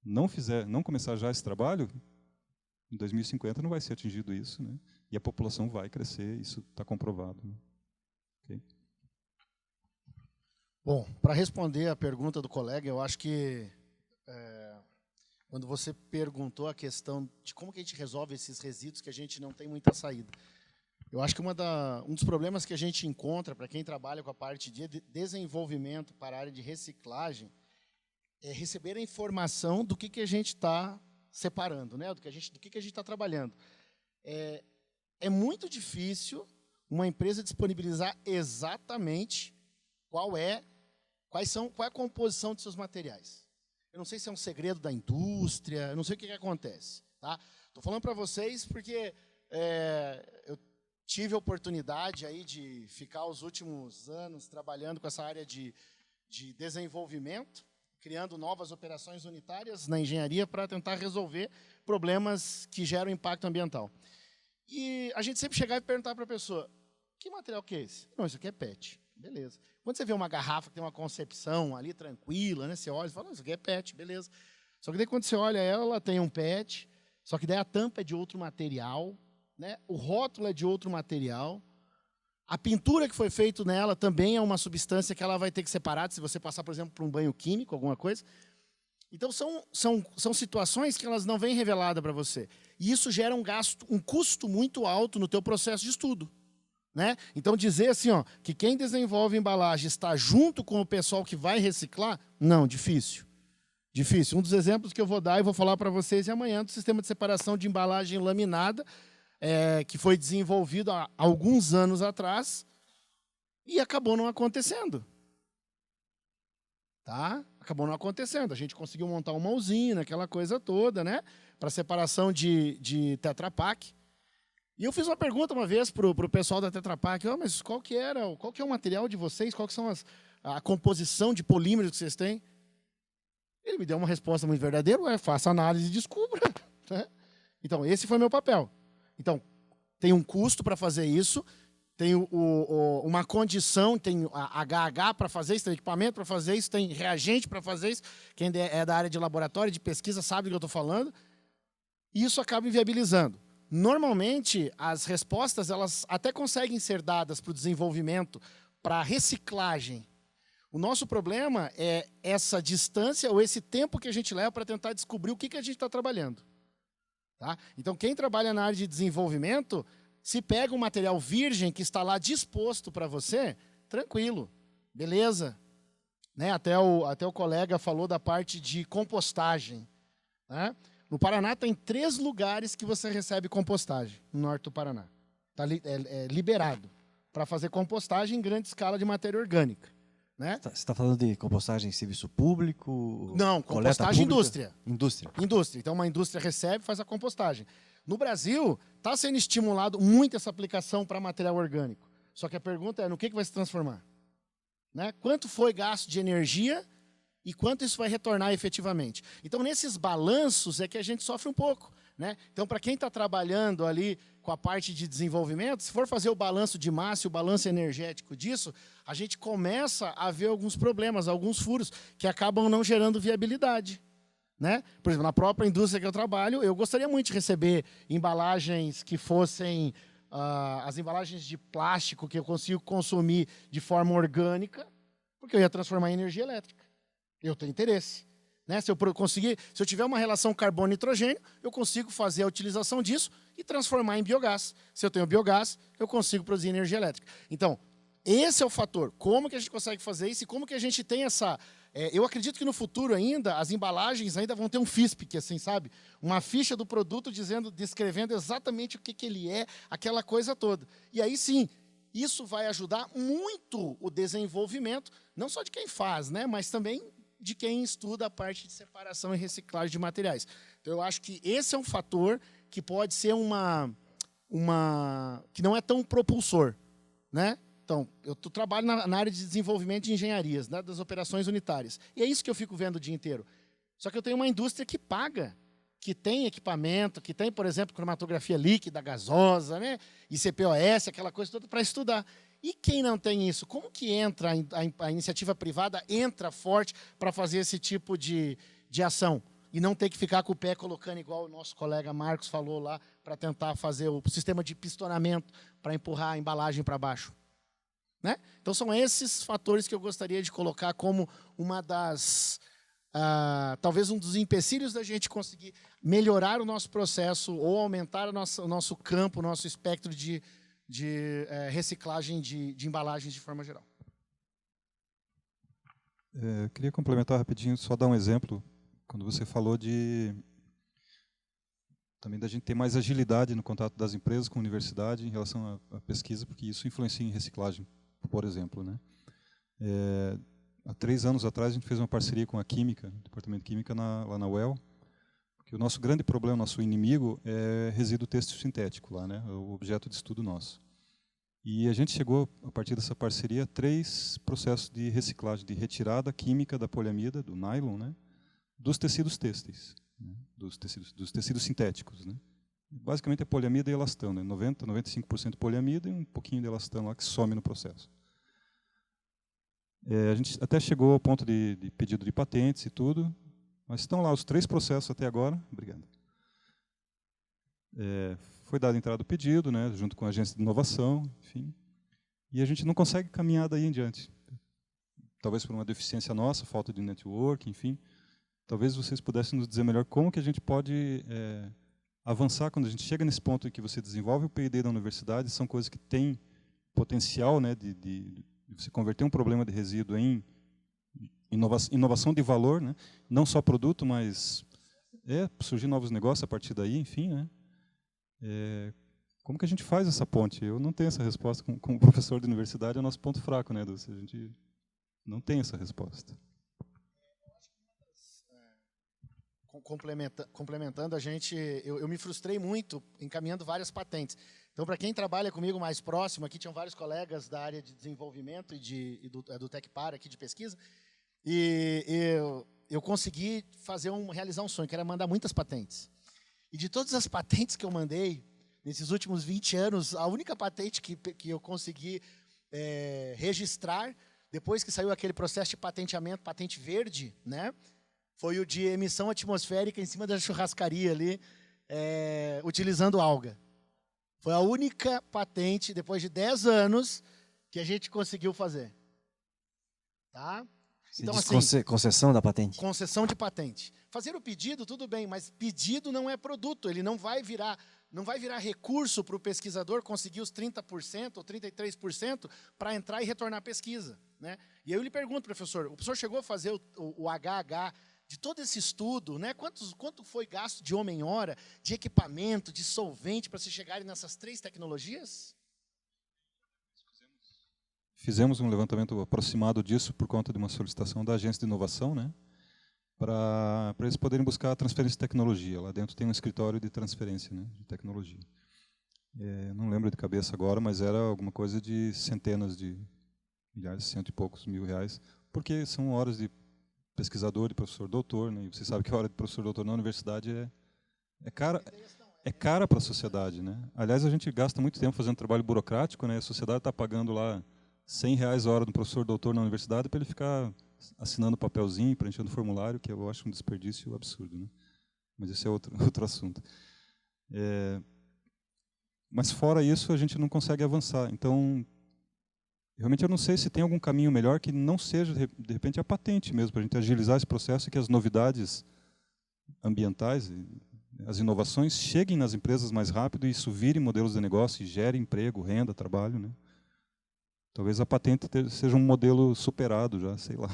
não começar já esse trabalho, em 2050 não vai ser atingido isso, né? E a população vai crescer, isso está comprovado, né? Okay? Bom, para responder a pergunta do colega, eu acho que quando você perguntou a questão de como que a gente resolve esses resíduos que a gente não tem muita saída, eu acho que um dos problemas que a gente encontra para quem trabalha com a parte de desenvolvimento para a área de reciclagem é receber a informação do que a gente está separando, né? do que a gente está trabalhando. É muito difícil uma empresa disponibilizar exatamente qual é a composição de seus materiais. Eu não sei se é um segredo da indústria, eu não sei o que acontece. Tá? Estou falando para vocês porque eu tive a oportunidade aí de ficar os últimos anos trabalhando com essa área de desenvolvimento, criando novas operações unitárias na engenharia para tentar resolver problemas que geram impacto ambiental. E a gente sempre chegava e perguntava para a pessoa, que material que é esse? Não, isso aqui é PET. Beleza. Quando você vê uma garrafa que tem uma concepção ali tranquila, né, você olha e fala, isso aqui é PET, beleza. Só que daí quando você olha ela tem um PET, só que daí a tampa é de outro material, né, o rótulo é de outro material, a pintura que foi feita nela também é uma substância que ela vai ter que separar se você passar, por exemplo, por um banho químico, alguma coisa. Então, são situações que elas não vêm reveladas para você. E isso gera um custo muito alto no teu processo de estudo. Né? Então, dizer assim, ó, que quem desenvolve embalagem está junto com o pessoal que vai reciclar, não, difícil. Difícil. Um dos exemplos que eu vou dar e vou falar para vocês é amanhã do sistema de separação de embalagem laminada, que foi desenvolvido há alguns anos atrás e acabou não acontecendo. Tá? Acabou não acontecendo. A gente conseguiu montar uma usina, aquela coisa toda, né? Para separação de Tetra Pak. E eu fiz uma pergunta uma vez para o pessoal da Tetra Pak, mas qual que é o material de vocês? Qual que são a composição de polímeros que vocês têm? Ele me deu uma resposta muito verdadeira, faça análise e descubra. Né? Então, esse foi meu papel. Então, tem um custo para fazer isso, tem uma condição, tem a HH para fazer isso, tem equipamento para fazer isso, tem reagente para fazer isso. Quem é da área de laboratório, de pesquisa, sabe do que eu estou falando. E isso acaba inviabilizando. Normalmente, as respostas elas até conseguem ser dadas para o desenvolvimento, para a reciclagem. O nosso problema é essa distância ou esse tempo que a gente leva para tentar descobrir o que a gente está trabalhando. Tá? Então, quem trabalha na área de desenvolvimento, se pega um material virgem que está lá disposto para você, tranquilo, beleza. Né? Até o colega falou da parte de compostagem. Né? No Paraná tem 3 lugares que você recebe compostagem, no norte do Paraná. Está liberado para fazer compostagem em grande escala de matéria orgânica. Né? Você está falando de compostagem em serviço público? Não, compostagem indústria. Indústria. Então, uma indústria recebe e faz a compostagem. No Brasil, está sendo estimulado muito essa aplicação para material orgânico. Só que a pergunta é, no que vai se transformar? Né? Quanto foi gasto de energia e quanto isso vai retornar efetivamente. Então, nesses balanços é que a gente sofre um pouco, né? Então, para quem está trabalhando ali com a parte de desenvolvimento, se for fazer o balanço de massa e o balanço energético disso, a gente começa a ver alguns problemas, alguns furos, que acabam não gerando viabilidade, né? Por exemplo, na própria indústria que eu trabalho, eu gostaria muito de receber embalagens que fossem as embalagens de plástico que eu consigo consumir de forma orgânica, porque eu ia transformar em energia elétrica. Eu tenho interesse, né? Se eu tiver uma relação carbono-nitrogênio, eu consigo fazer a utilização disso e transformar em biogás. Se eu tenho biogás, eu consigo produzir energia elétrica. Então, esse é o fator. Como que a gente consegue fazer isso e como que a gente tem essa... eu acredito que no futuro ainda, as embalagens ainda vão ter um FISP, assim, sabe? Uma ficha do produto descrevendo exatamente o que ele é, aquela coisa toda. E aí sim, isso vai ajudar muito o desenvolvimento, não só de quem faz, né? Mas também de quem estuda a parte de separação e reciclagem de materiais. Então, eu acho que esse é um fator que pode ser que não é tão propulsor, né? Então, eu trabalho na área de desenvolvimento de engenharias, né, das operações unitárias. E é isso que eu fico vendo o dia inteiro. Só que eu tenho uma indústria que paga, que tem equipamento, que tem, por exemplo, cromatografia líquida, gasosa, né, ICP-OS, aquela coisa toda para estudar. E quem não tem isso? Como que entra a iniciativa privada, entra forte para fazer esse tipo de ação? E não ter que ficar com o pé colocando, igual o nosso colega Marcos falou lá, para tentar fazer o sistema de pistonamento para empurrar a embalagem para baixo. Né? Então, são esses fatores que eu gostaria de colocar como uma das... talvez um dos empecilhos da gente conseguir melhorar o nosso processo ou aumentar o nosso campo, o nosso espectro de reciclagem de embalagens de forma geral. Eu queria complementar rapidinho, só dar um exemplo. Quando você falou também da gente ter mais agilidade no contato das empresas com a universidade em relação à pesquisa, porque isso influencia em reciclagem, por exemplo, né? Há 3 anos atrás, a gente fez uma parceria com a Química, o Departamento de Química, lá na UEL, porque o nosso grande problema, nosso inimigo, é resíduo têxtil sintético, lá, né? O objeto de estudo nosso. E a gente chegou, a partir dessa parceria, a 3 processos de reciclagem, de retirada química da poliamida, do nylon, né? Dos tecidos têxteis, né? dos tecidos sintéticos, né? Basicamente é poliamida e elastano, né? 95% poliamida e um pouquinho de elastano lá que some no processo. A gente até chegou ao ponto de pedido de patentes e tudo, mas estão lá os 3 processos até agora. Obrigado. Foi dada a entrada do pedido, né, junto com a agência de inovação, enfim, e a gente não consegue caminhar daí em diante. Talvez por uma deficiência nossa, falta de network, enfim. Talvez vocês pudessem nos dizer melhor como que a gente pode avançar quando a gente chega nesse ponto em que você desenvolve o P&D da universidade, são coisas que têm potencial, né, de você converter um problema de resíduo em inovação de valor, né, não só produto, mas surgir novos negócios a partir daí, enfim, né. Como que a gente faz essa ponte? Eu não tenho essa resposta. Como professor de universidade, é o nosso ponto fraco, né, Dulce? A gente não tem essa resposta. Complementando, eu me frustrei muito encaminhando várias patentes. Então, para quem trabalha comigo mais próximo, aqui tinham vários colegas da área de desenvolvimento e do TecPar, aqui de pesquisa, e eu consegui realizar um sonho, que era mandar muitas patentes. E de todas as patentes que eu mandei, nesses últimos 20 anos, a única patente que eu consegui registrar, depois que saiu aquele processo de patenteamento, patente verde, né, foi o de emissão atmosférica em cima da churrascaria ali, utilizando alga. Foi a única patente, depois de 10 anos, que a gente conseguiu fazer. Tá? Então, assim, concessão da patente. Concessão de patente. Fazer o pedido, tudo bem, mas pedido não é produto, ele não vai virar recurso para o pesquisador conseguir os 30% ou 33% para entrar e retornar a pesquisa. Né? E aí eu lhe pergunto, professor, o professor chegou a fazer o HH de todo esse estudo, né? Quanto foi gasto de homem-hora, de equipamento, de solvente, para se chegarem nessas 3 tecnologias? Fizemos um levantamento aproximado disso por conta de uma solicitação da agência de inovação, né? Para eles poderem buscar a transferência de tecnologia. Lá dentro tem um escritório de transferência, né, de tecnologia. Não lembro de cabeça agora, mas era alguma coisa de centenas de milhares, 100 e poucos mil reais, porque são horas de pesquisador e professor doutor, né? E você sabe que a hora de professor doutor na universidade é cara para a sociedade, né? Aliás, a gente gasta muito tempo fazendo trabalho burocrático, né? A sociedade está pagando lá R$ 100 a hora do professor doutor na universidade para ele ficar assinando papelzinho, preenchendo formulário, que eu acho um desperdício absurdo, né? Mas esse é outro assunto. Mas fora isso, a gente não consegue avançar. Então, realmente eu não sei se tem algum caminho melhor que não seja, de repente, a patente mesmo, para a gente agilizar esse processo e que as novidades ambientais, as inovações, cheguem nas empresas mais rápido e isso vire modelos de negócio e gere emprego, renda, trabalho, né? Talvez a patente seja um modelo superado já, sei lá.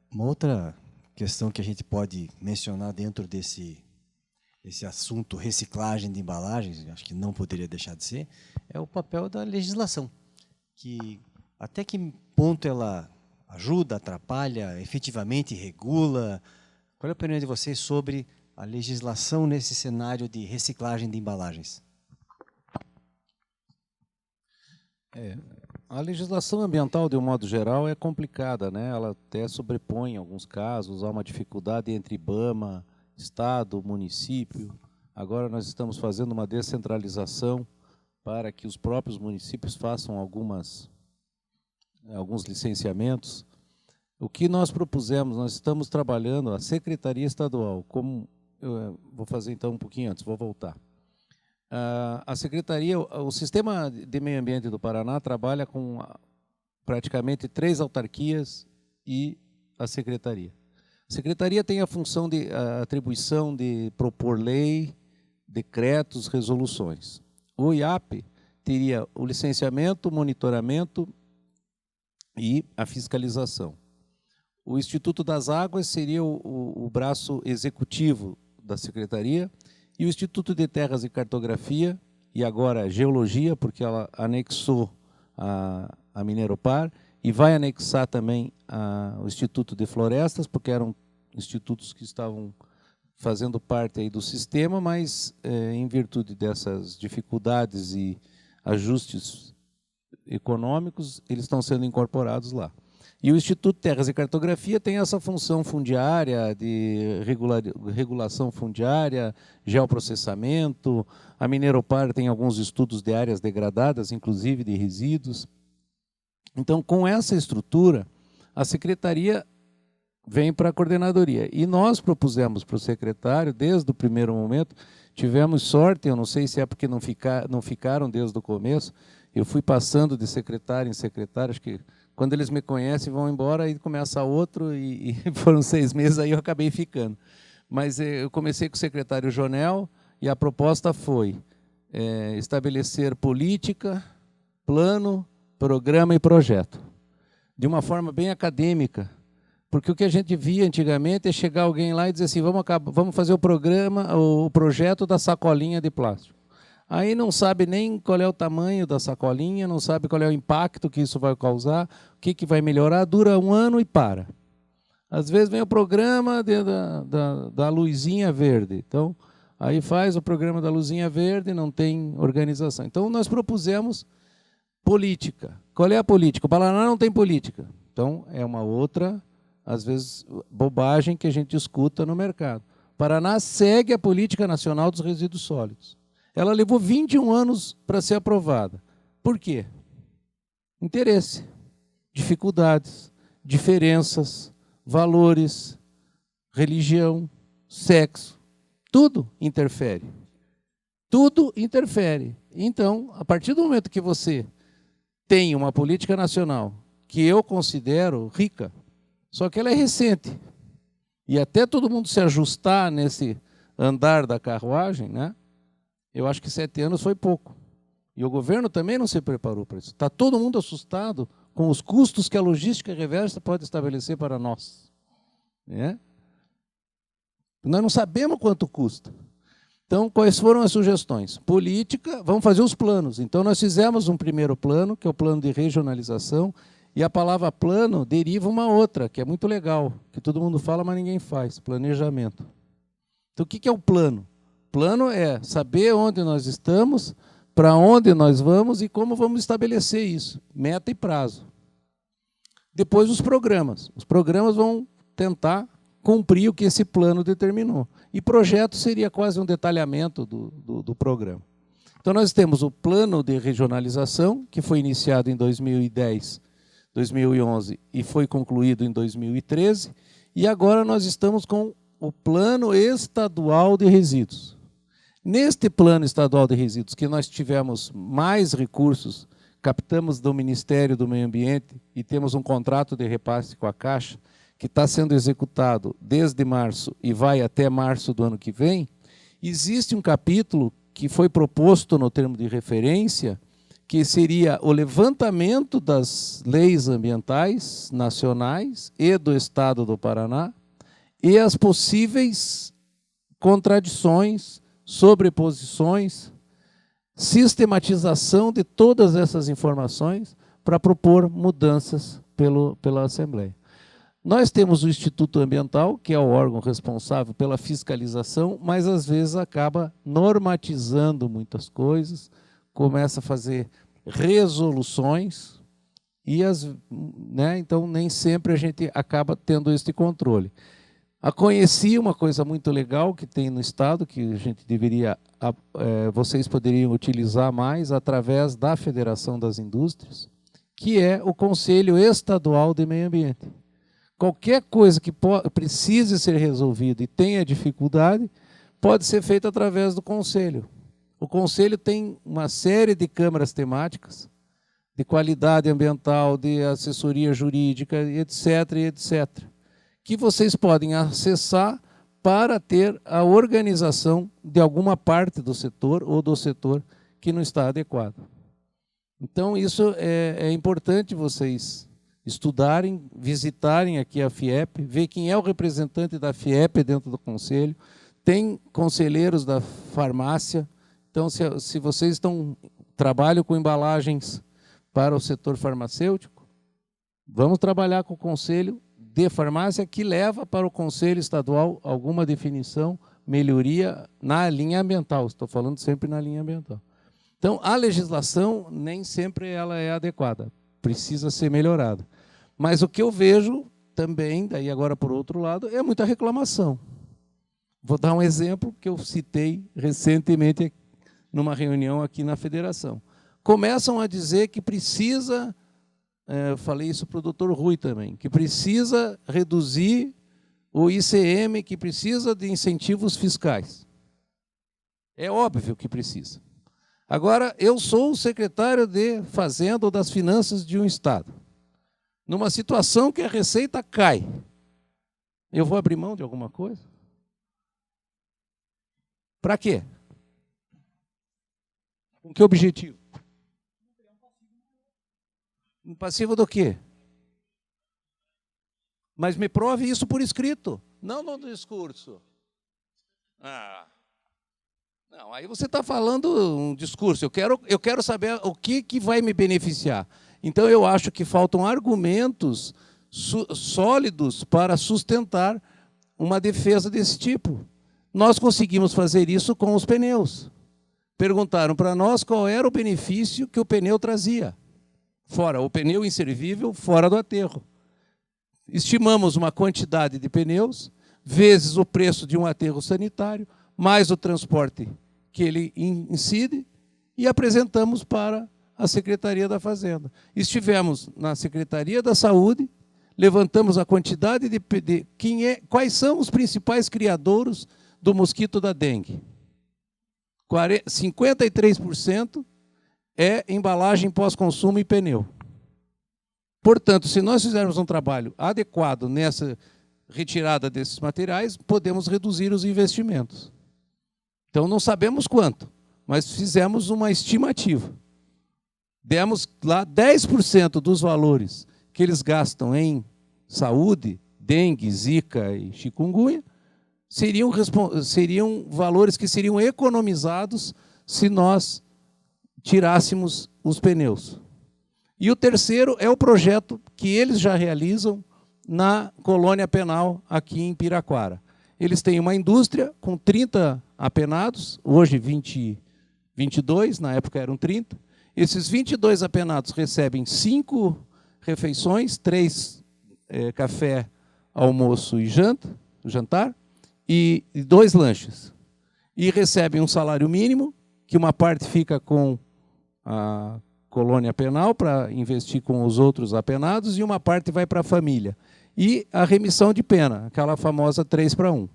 Uma outra questão que a gente pode mencionar dentro desse assunto reciclagem de embalagens, acho que não poderia deixar de ser, é o papel da legislação, que até que ponto ela ajuda, atrapalha, efetivamente regula. Qual é a opinião de vocês sobre a legislação nesse cenário de reciclagem de embalagens? A legislação ambiental, de um modo geral, é complicada, né? Ela até sobrepõe, em alguns casos, há uma dificuldade entre IBAMA, Estado, município. Agora nós estamos fazendo uma descentralização para que os próprios municípios façam alguns licenciamentos. O que nós propusemos, nós estamos trabalhando, a Secretaria Estadual, vou fazer então um pouquinho antes, vou voltar. A Secretaria, o Sistema de Meio Ambiente do Paraná trabalha com praticamente 3 autarquias e a Secretaria. A Secretaria tem a função de atribuição de propor lei, decretos, resoluções. O IAP teria o licenciamento, o monitoramento e a fiscalização. O Instituto das Águas seria o braço executivo da Secretaria, e o Instituto de Terras e Cartografia, e agora Geologia, porque ela anexou a Mineropar, e vai anexar também o Instituto de Florestas, porque eram institutos que estavam fazendo parte aí do sistema, mas em virtude dessas dificuldades e ajustes econômicos, eles estão sendo incorporados lá. E o Instituto Terras e Cartografia tem essa função fundiária, de regulação fundiária, geoprocessamento. A Mineropar tem alguns estudos de áreas degradadas, inclusive de resíduos. Então, com essa estrutura, a Secretaria vem para a coordenadoria. E nós propusemos para o secretário, desde o primeiro momento, tivemos sorte, eu não sei se é porque não ficaram desde o começo, eu fui passando de secretário em secretário, acho que quando eles me conhecem, vão embora, aí começa outro, e foram 6 meses, aí eu acabei ficando. Mas eu comecei com o secretário Jonel, e a proposta foi estabelecer política, plano, programa e projeto, de uma forma bem acadêmica, porque o que a gente via antigamente é chegar alguém lá e dizer assim, vamos fazer o projeto da sacolinha de plástico. Aí não sabe nem qual é o tamanho da sacolinha, não sabe qual é o impacto que isso vai causar, o que vai melhorar, dura 1 ano e para. Às vezes vem o programa da luzinha verde. Então, aí faz o programa da luzinha verde, não tem organização. Então, nós propusemos política. Qual é a política? O Paraná não tem política. Então, é uma outra, às vezes, bobagem que a gente escuta no mercado. O Paraná segue a Política Nacional dos Resíduos Sólidos. Ela levou 21 anos para ser aprovada. Por quê? Interesse, dificuldades, diferenças, valores, religião, sexo, tudo interfere. Tudo interfere. Então, a partir do momento que você tem uma política nacional que eu considero rica, só que ela é recente, e até todo mundo se ajustar nesse andar da carruagem, né? Eu acho que 7 anos foi pouco. E o governo também não se preparou para isso. Está todo mundo assustado com os custos que a logística reversa pode estabelecer para nós. Né? Nós não sabemos quanto custa. Então, quais foram as sugestões? Política, vamos fazer os planos. Então, nós fizemos um primeiro plano, que é o plano de regionalização, e a palavra plano deriva uma outra, que é muito legal, que todo mundo fala, mas ninguém faz, planejamento. Então, o que é o plano? Plano é saber onde nós estamos, para onde nós vamos e como vamos estabelecer isso, meta e prazo. Depois os programas. Os programas vão tentar cumprir o que esse plano determinou. E projeto seria quase um detalhamento do programa. Então, nós temos o plano de regionalização, que foi iniciado em 2010, 2011 e foi concluído em 2013, e agora nós estamos com o plano estadual de resíduos. Neste plano estadual de resíduos, que nós tivemos mais recursos, captamos do Ministério do Meio Ambiente e temos um contrato de repasse com a Caixa, que está sendo executado desde março e vai até março do ano que vem, existe um capítulo que foi proposto no termo de referência, que seria o levantamento das leis ambientais nacionais e do Estado do Paraná e as possíveis contradições, sobreposições, sistematização de todas essas informações para propor mudanças pela Assembleia. Nós temos o Instituto Ambiental, que é o órgão responsável pela fiscalização, mas às vezes acaba normatizando muitas coisas, começa a fazer resoluções, e então nem sempre a gente acaba tendo este controle. Conheci uma coisa muito legal que tem no Estado, que a gente deveria, vocês poderiam utilizar mais através da Federação das Indústrias, que é o Conselho Estadual de Meio Ambiente. Qualquer coisa que precise ser resolvida e tenha dificuldade, pode ser feita através do Conselho. O Conselho tem uma série de câmaras temáticas, de qualidade ambiental, de assessoria jurídica, etc., etc., que vocês podem acessar para ter a organização de alguma parte do setor ou do setor que não está adequado. Então, isso é importante vocês estudarem, visitarem aqui a FIEP, ver quem é o representante da FIEP dentro do conselho. Tem conselheiros da farmácia. Então, se vocês trabalham com embalagens para o setor farmacêutico, vamos trabalhar com o conselho de farmácia, que leva para o conselho estadual alguma definição, melhoria na linha ambiental. Estou falando sempre na linha ambiental. Então, a legislação nem sempre ela é adequada, precisa ser melhorada. Mas o que eu vejo também, daí agora por outro lado, é muita reclamação. Vou dar um exemplo que eu citei recentemente numa reunião aqui na Federação. Começam a dizer que precisa, eu falei isso para o doutor Rui também, que precisa reduzir o ICM, que precisa de incentivos fiscais. É óbvio que precisa. Agora, eu sou o secretário de Fazenda ou das Finanças de um Estado. Numa situação que a receita cai, eu vou abrir mão de alguma coisa? Para quê? Com que objetivo? Um passivo do quê? Mas me prove isso por escrito, não no discurso. Não, aí você está falando um discurso. Eu quero saber o que vai me beneficiar. Então, eu acho que faltam argumentos sólidos para sustentar uma defesa desse tipo. Nós conseguimos fazer isso com os pneus. Perguntaram para nós qual era o benefício que o pneu trazia. Fora o pneu inservível, fora do aterro. Estimamos uma quantidade de pneus, vezes o preço de um aterro sanitário, mais o transporte que ele incide, e apresentamos para a Secretaria da Fazenda. Estivemos na Secretaria da Saúde, levantamos a quantidade de quais são os principais criadouros do mosquito da dengue. 53% é embalagem pós-consumo e pneu. Portanto, se nós fizermos um trabalho adequado nessa retirada desses materiais, podemos reduzir os investimentos. Então, não sabemos quanto, mas fizemos uma estimativa. Demos lá 10% dos valores que eles gastam em saúde, dengue, zika e chikungunya, seriam valores que seriam economizados se nós tirássemos os pneus. E o terceiro é o projeto que eles já realizam na colônia penal aqui em Piraquara. Eles têm uma indústria com 30 apenados, hoje 22, na época eram 30. Esses 22 apenados recebem 5 refeições, 3 café, almoço e jantar, e 2 lanches. E recebem um salário mínimo, que uma parte fica com a colônia penal para investir com os outros apenados, e uma parte vai para a família. E a remissão de pena, aquela famosa 3-1.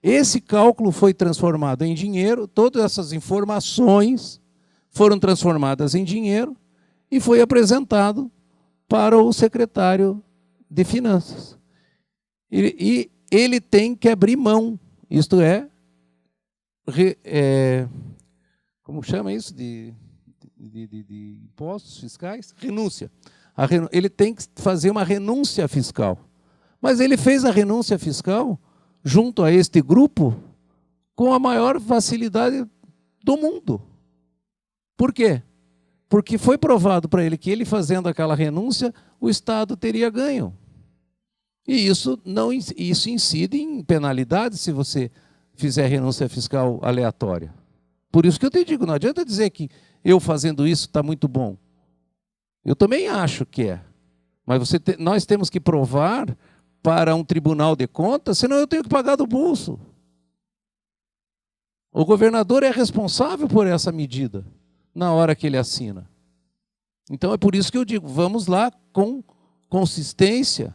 Esse cálculo foi transformado em dinheiro, todas essas informações foram transformadas em dinheiro e foi apresentado para o secretário de Finanças. E ele tem que abrir mão, isto é, como chama isso? De impostos fiscais? Renúncia. Ele tem que fazer uma renúncia fiscal. Mas ele fez a renúncia fiscal junto a este grupo com a maior facilidade do mundo. Por quê? Porque foi provado para ele que ele fazendo aquela renúncia, o Estado teria ganho. E isso incide em penalidade se você fizer renúncia fiscal aleatória. Por isso que eu te digo, não adianta dizer que eu fazendo isso está muito bom. Eu também acho que é. Mas nós temos que provar para um tribunal de contas, senão eu tenho que pagar do bolso. O governador é responsável por essa medida na hora que ele assina. Então é por isso que eu digo, vamos lá com consistência.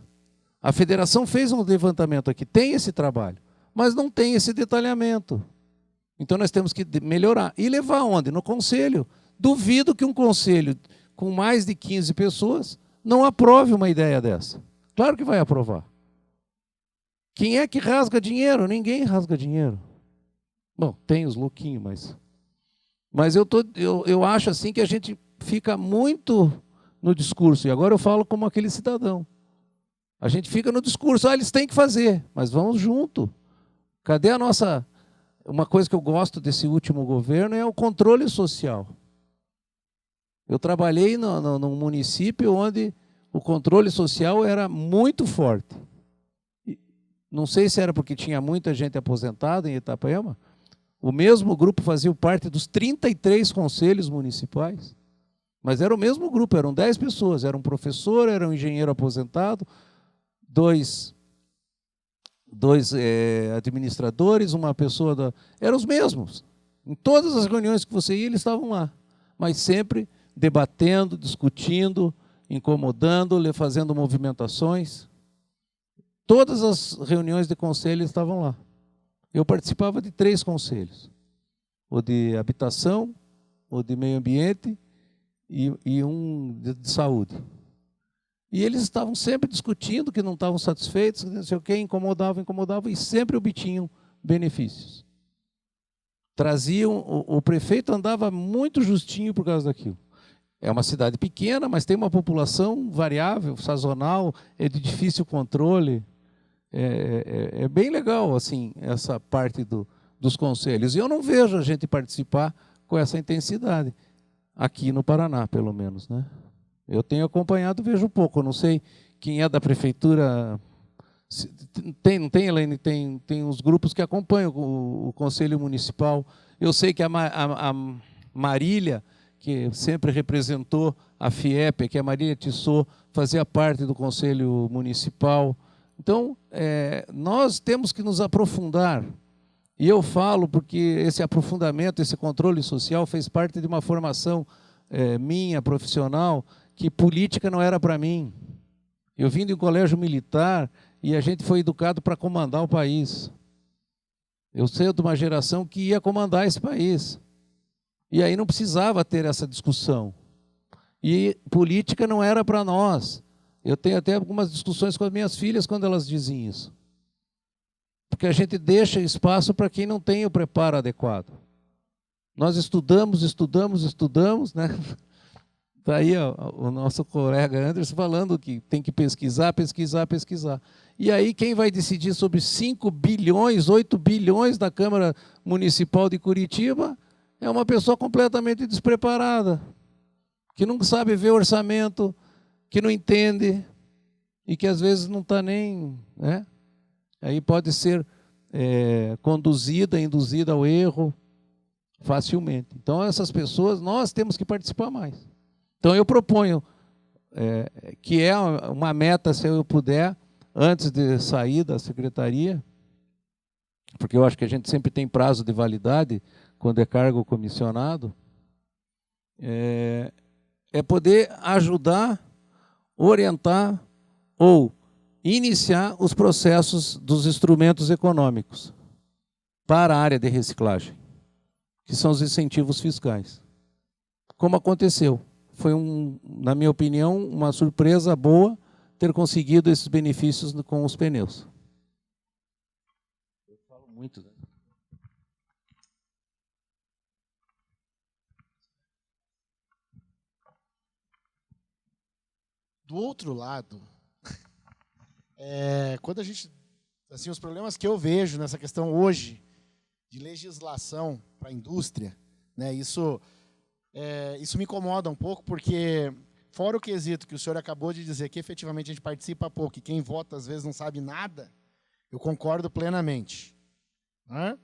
A federação fez um levantamento aqui, tem esse trabalho, mas não tem esse detalhamento. Então nós temos que melhorar. E levar onde? No conselho. Duvido que um conselho com mais de 15 pessoas não aprove uma ideia dessa. Claro que vai aprovar. Quem é que rasga dinheiro? Ninguém rasga dinheiro. Bom, tem os louquinhos, mas eu acho assim que a gente fica muito no discurso. E agora eu falo como aquele cidadão. A gente fica no discurso, eles têm que fazer, mas vamos junto. Cadê a nossa... Uma coisa que eu gosto desse último governo é o controle social. Eu trabalhei num município onde o controle social era muito forte. Não sei se era porque tinha muita gente aposentada em Itapema. O mesmo grupo fazia parte dos 33 conselhos municipais. Mas era o mesmo grupo, eram 10 pessoas. Era um professor, era um engenheiro aposentado, dois administradores, uma pessoa eram os mesmos. Em todas as reuniões que você ia, eles estavam lá. Mas sempre debatendo, discutindo, incomodando, fazendo movimentações. Todas as reuniões de conselho estavam lá. Eu participava de 3 conselhos. O de habitação, o de meio ambiente e um de saúde. E eles estavam sempre discutindo que não estavam satisfeitos, não sei o quê, incomodavam, e sempre obtinham benefícios. O prefeito andava muito justinho por causa daquilo. É uma cidade pequena, mas tem uma população variável, sazonal, é de difícil controle. É bem legal assim, essa parte dos conselhos. E eu não vejo a gente participar com essa intensidade, aqui no Paraná, pelo menos, né? Eu tenho acompanhado, vejo pouco. Eu não sei quem é da prefeitura. Não tem, Elaine? Tem os grupos que acompanham o Conselho Municipal. Eu sei que a Marília, que sempre representou a FIEP, que a Marília Tissot fazia parte do Conselho Municipal. Então, nós temos que nos aprofundar. E eu falo porque esse aprofundamento, esse controle social fez parte de uma formação minha, profissional, que política não era para mim. Eu vim de um colégio militar e a gente foi educado para comandar o país. Eu sou de uma geração que ia comandar esse país. E aí não precisava ter essa discussão. E política não era para nós. Eu tenho até algumas discussões com as minhas filhas quando elas dizem isso. Porque a gente deixa espaço para quem não tem o preparo adequado. Nós estudamos, né? Está aí o nosso colega Anderson falando que tem que pesquisar. E aí quem vai decidir sobre 5 bilhões, 8 bilhões da Câmara Municipal de Curitiba é uma pessoa completamente despreparada, que não sabe ver orçamento, que não entende e que às vezes não está nem... né? Aí pode ser induzida ao erro facilmente. Então essas pessoas, nós temos que participar mais. Então eu proponho que é uma meta, se eu puder, antes de sair da secretaria, porque eu acho que a gente sempre tem prazo de validade quando é cargo comissionado, é poder ajudar, orientar ou iniciar os processos dos instrumentos econômicos para a área de reciclagem, que são os incentivos fiscais. Como aconteceu. Foi, na minha opinião, uma surpresa boa ter conseguido esses benefícios com os pneus. Eu falo muito, né? Do outro lado, quando a gente, assim, os problemas que eu vejo nessa questão hoje de legislação para a indústria, né, isso me incomoda um pouco, porque fora o quesito que o senhor acabou de dizer, que efetivamente a gente participa pouco e quem vota às vezes não sabe nada, eu concordo plenamente. Né?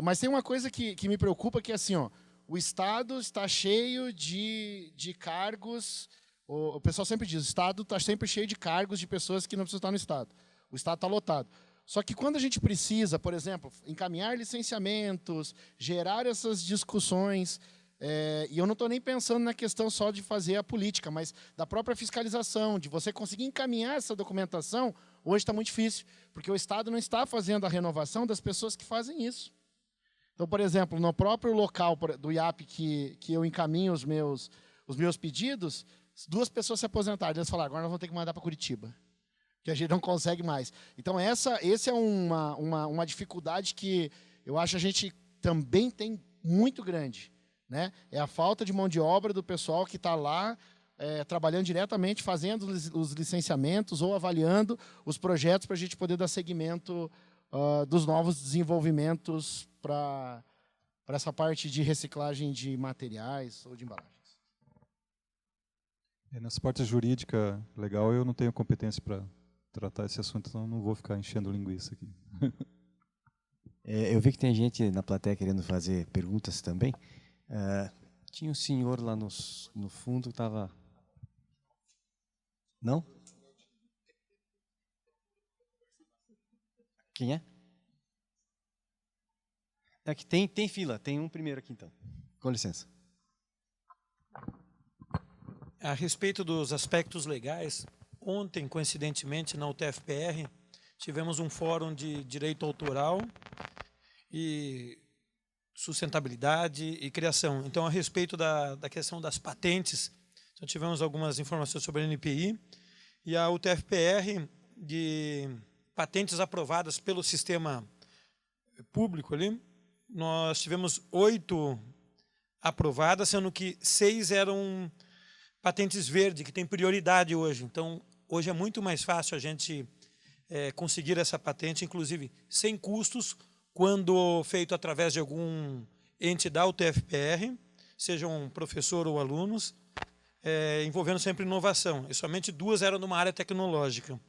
Mas tem uma coisa que me preocupa, que é assim, o Estado está cheio de cargos. O pessoal sempre diz, o Estado está sempre cheio de cargos de pessoas que não precisam estar no Estado. O Estado está lotado. Só que quando a gente precisa, por exemplo, encaminhar licenciamentos, gerar essas discussões, e eu não estou nem pensando na questão só de fazer a política, mas da própria fiscalização, de você conseguir encaminhar essa documentação, hoje está muito difícil, porque o Estado não está fazendo a renovação das pessoas que fazem isso. Então, por exemplo, no próprio local do IAP que eu encaminho os meus pedidos, 2 pessoas se aposentaram. Eles falaram, agora nós vamos ter que mandar para Curitiba, que a gente não consegue mais. Então, essa é uma dificuldade que eu acho a gente também tem muito grande. Né? É a falta de mão de obra do pessoal que está lá trabalhando diretamente, fazendo os licenciamentos ou avaliando os projetos para a gente poder dar seguimento dos novos desenvolvimentos para essa parte de reciclagem de materiais ou de embalagens. Nessa parte jurídica legal, eu não tenho competência para tratar esse assunto, então não vou ficar enchendo linguiça aqui. Eu vi que tem gente na plateia querendo fazer perguntas também. Tinha um senhor lá no fundo que estava... Não? Quem é? É que tem fila, tem um primeiro aqui então. Com licença. A respeito dos aspectos legais, ontem, coincidentemente, na UTFPR, tivemos um fórum de direito autoral e sustentabilidade e criação. Então, a respeito da questão das patentes, então, tivemos algumas informações sobre a NPI e a UTFPR de patentes aprovadas pelo sistema público ali, nós tivemos 8 aprovadas, sendo que 6 eram patentes verdes, que tem prioridade hoje. Então, hoje é muito mais fácil a gente conseguir essa patente, inclusive sem custos, quando feito através de algum ente da UTFPR, seja um professor ou alunos, envolvendo sempre inovação. E somente 2 eram numa área tecnológica.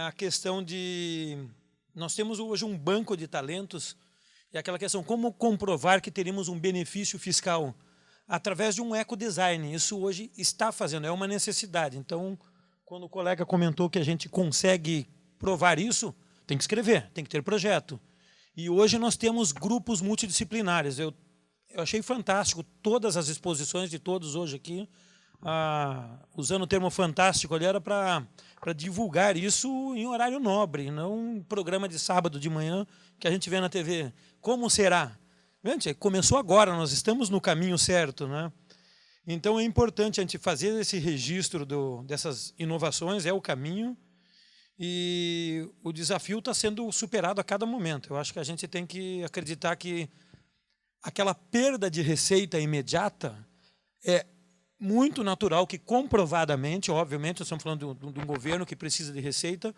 A questão de... Nós temos hoje um banco de talentos, e aquela questão, como comprovar que teríamos um benefício fiscal? Através de um ecodesign. Isso hoje está fazendo, é uma necessidade. Então, quando o colega comentou que a gente consegue provar isso, tem que escrever, tem que ter projeto. E hoje nós temos grupos multidisciplinares. Eu achei fantástico todas as exposições de todos hoje aqui. Usando o termo fantástico ali, era para divulgar isso em horário nobre, não um programa de sábado de manhã que a gente vê na TV. Como será? Gente, começou agora, nós estamos no caminho certo, né? Então é importante a gente fazer esse registro dessas inovações, é o caminho, e o desafio está sendo superado a cada momento. Eu acho que a gente tem que acreditar que aquela perda de receita imediata é muito natural que, comprovadamente, obviamente, nós estamos falando de um governo que precisa de receita,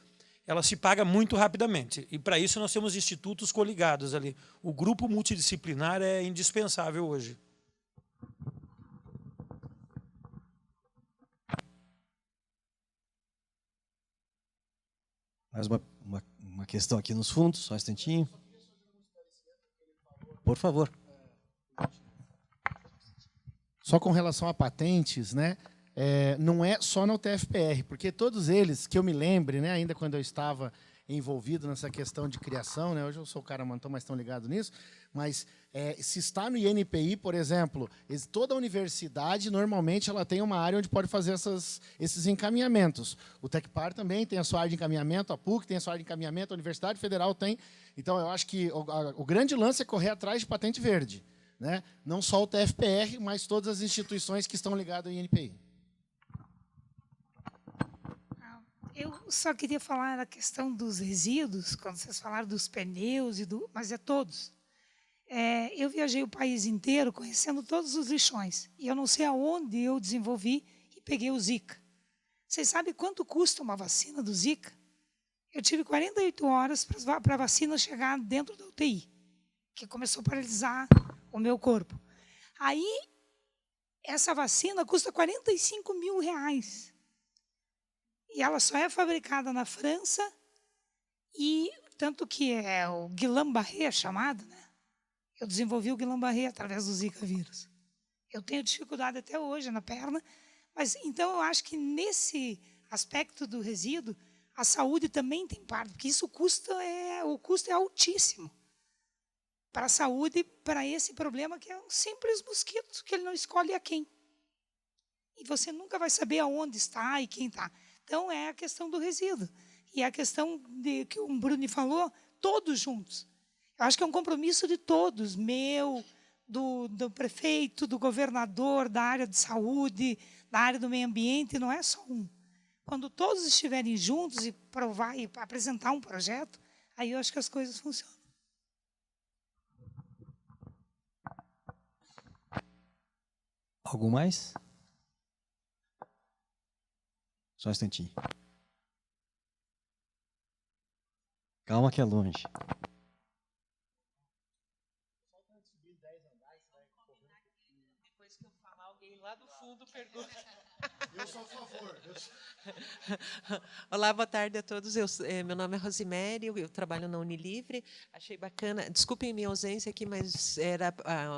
ela se paga muito rapidamente. E, para isso, nós temos institutos coligados ali. O grupo multidisciplinar é indispensável hoje. Mais uma questão aqui nos fundos, só um instantinho. Por favor. só com relação a patentes, né? Não é só na UTFPR, porque todos eles, que eu me lembre, né, ainda quando eu estava envolvido nessa questão de criação, né, hoje eu sou o cara, não estou mais tão ligado nisso, mas se está no INPI, por exemplo, toda universidade, normalmente, ela tem uma área onde pode fazer esses encaminhamentos. O TecPar também tem a sua área de encaminhamento, a PUC tem a sua área de encaminhamento, a Universidade Federal tem. Então, eu acho que o grande lance é correr atrás de patente verde, né? Não só o TFPR, mas todas as instituições que estão ligadas ao INPI. Eu só queria falar a questão dos resíduos, quando vocês falaram dos pneus, mas é todos. Eu viajei o país inteiro conhecendo todos os lixões. E eu não sei aonde eu desenvolvi e peguei o Zika. Vocês sabem quanto custa uma vacina do Zika? Eu tive 48 horas para a vacina chegar dentro da UTI, que começou a paralisar o meu corpo. Aí, essa vacina custa R$45 mil. E ela só é fabricada na França, e tanto que é o Guillain-Barré chamado, né? Eu desenvolvi o Guillain-Barré através do Zika vírus. Eu tenho dificuldade até hoje na perna, mas então eu acho que nesse aspecto do resíduo, a saúde também tem parte, porque isso o custo é altíssimo para a saúde, para esse problema que é um simples mosquito, que ele não escolhe a quem. E você nunca vai saber aonde está e quem está. Então, é a questão do resíduo. E a questão que o Bruni falou, todos juntos. Eu acho que é um compromisso de todos, meu, do prefeito, do governador, da área de saúde, da área do meio ambiente, não é só um. Quando todos estiverem juntos e provar e apresentar um projeto, aí eu acho que as coisas funcionam. Algo mais? Só um instantinho. Calma que é longe. Depois que eu falar, alguém lá do fundo pergunta. Eu sou a favor. Olá, boa tarde a todos. Meu nome é Rosemary, eu trabalho na Unilivre. Achei bacana, desculpem minha ausência aqui, mas era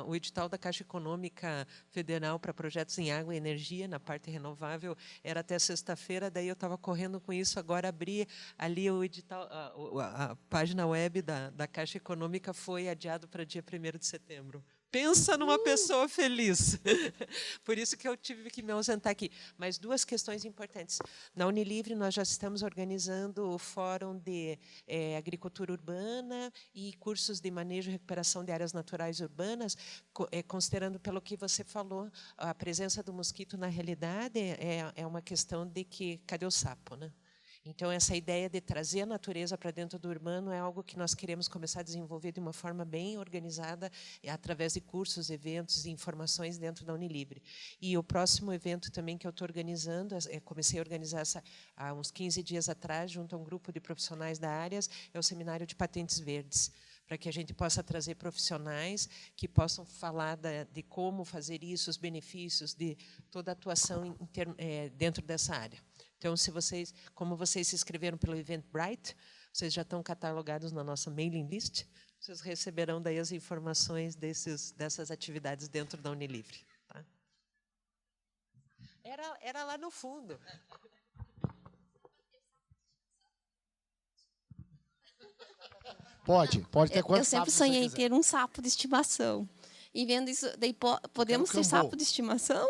o edital da Caixa Econômica Federal para projetos em água e energia, na parte renovável, era até sexta-feira, daí eu estava correndo com isso, agora abri ali o edital, a página web da Caixa Econômica foi adiado para dia 1º de setembro. Pensa numa pessoa feliz. Por isso que eu tive que me ausentar aqui. Mas duas questões importantes. Na Unilivre, nós já estamos organizando o Fórum de Agricultura Urbana e cursos de manejo e recuperação de áreas naturais urbanas, considerando pelo que você falou, a presença do mosquito, na realidade, é uma questão de que, cadê o sapo, né? Então, essa ideia de trazer a natureza para dentro do urbano é algo que nós queremos começar a desenvolver de uma forma bem organizada, através de cursos, eventos e informações dentro da Unilivre. E o próximo evento também que eu estou organizando, comecei a organizar há uns 15 dias atrás, junto a um grupo de profissionais da área, é o Seminário de Patentes Verdes, para que a gente possa trazer profissionais que possam falar de como fazer isso, os benefícios de toda a atuação dentro dessa área. Então, como vocês se inscreveram pelo Eventbrite, vocês já estão catalogados na nossa mailing list, vocês receberão daí as informações dessas atividades dentro da Unilivre. Tá? Era lá no fundo. Pode ter quantos Eu sempre sapos sonhei você em quiser. ter um sapo de estimação. E vendo isso, daí podemos ter cambô. sapo de estimação?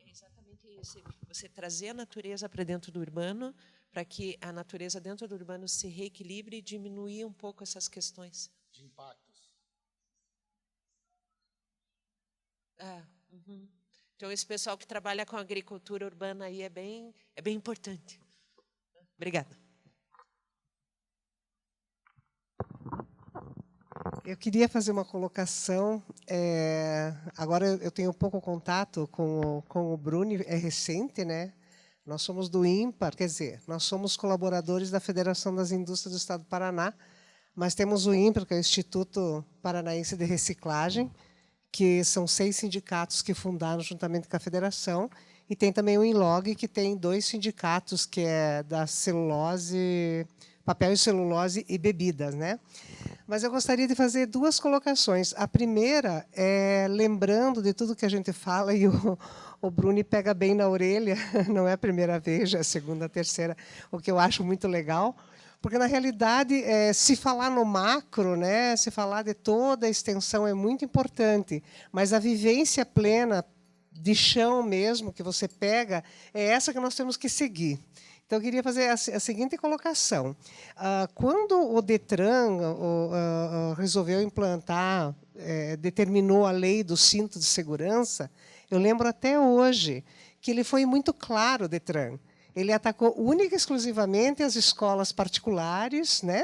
Exatamente isso. Você trazer a natureza para dentro do urbano, para que a natureza dentro do urbano se reequilibre e diminuir um pouco essas questões. De impactos. Uhum. Então, esse pessoal que trabalha com agricultura urbana aí é bem importante. Obrigada. Eu queria fazer uma colocação. Agora eu tenho pouco contato com o Bruni, é recente, né? Nós somos do IMPAR, quer dizer, nós somos colaboradores da Federação das Indústrias do Estado do Paraná, mas temos o IMPAR, que é o Instituto Paranaense de Reciclagem, que são 6 sindicatos que fundaram juntamente com a federação, e tem também o INLOG, que tem 2 sindicatos, que é da celulose, papel e celulose e bebidas, né? Mas eu gostaria de fazer 2 colocações. A primeira é, lembrando de tudo que a gente fala, e o Bruni pega bem na orelha, não é a primeira vez, já é a segunda, a terceira, o que eu acho muito legal, porque, na realidade, se falar no macro, né, se falar de toda a extensão é muito importante, mas a vivência plena de chão mesmo, que você pega, é essa que nós temos que seguir. Então, eu queria fazer a seguinte colocação. Quando o DETRAN resolveu implantar, determinou a lei do cinto de segurança, eu lembro até hoje que ele foi muito claro, o DETRAN. Ele atacou única e exclusivamente as escolas particulares, né,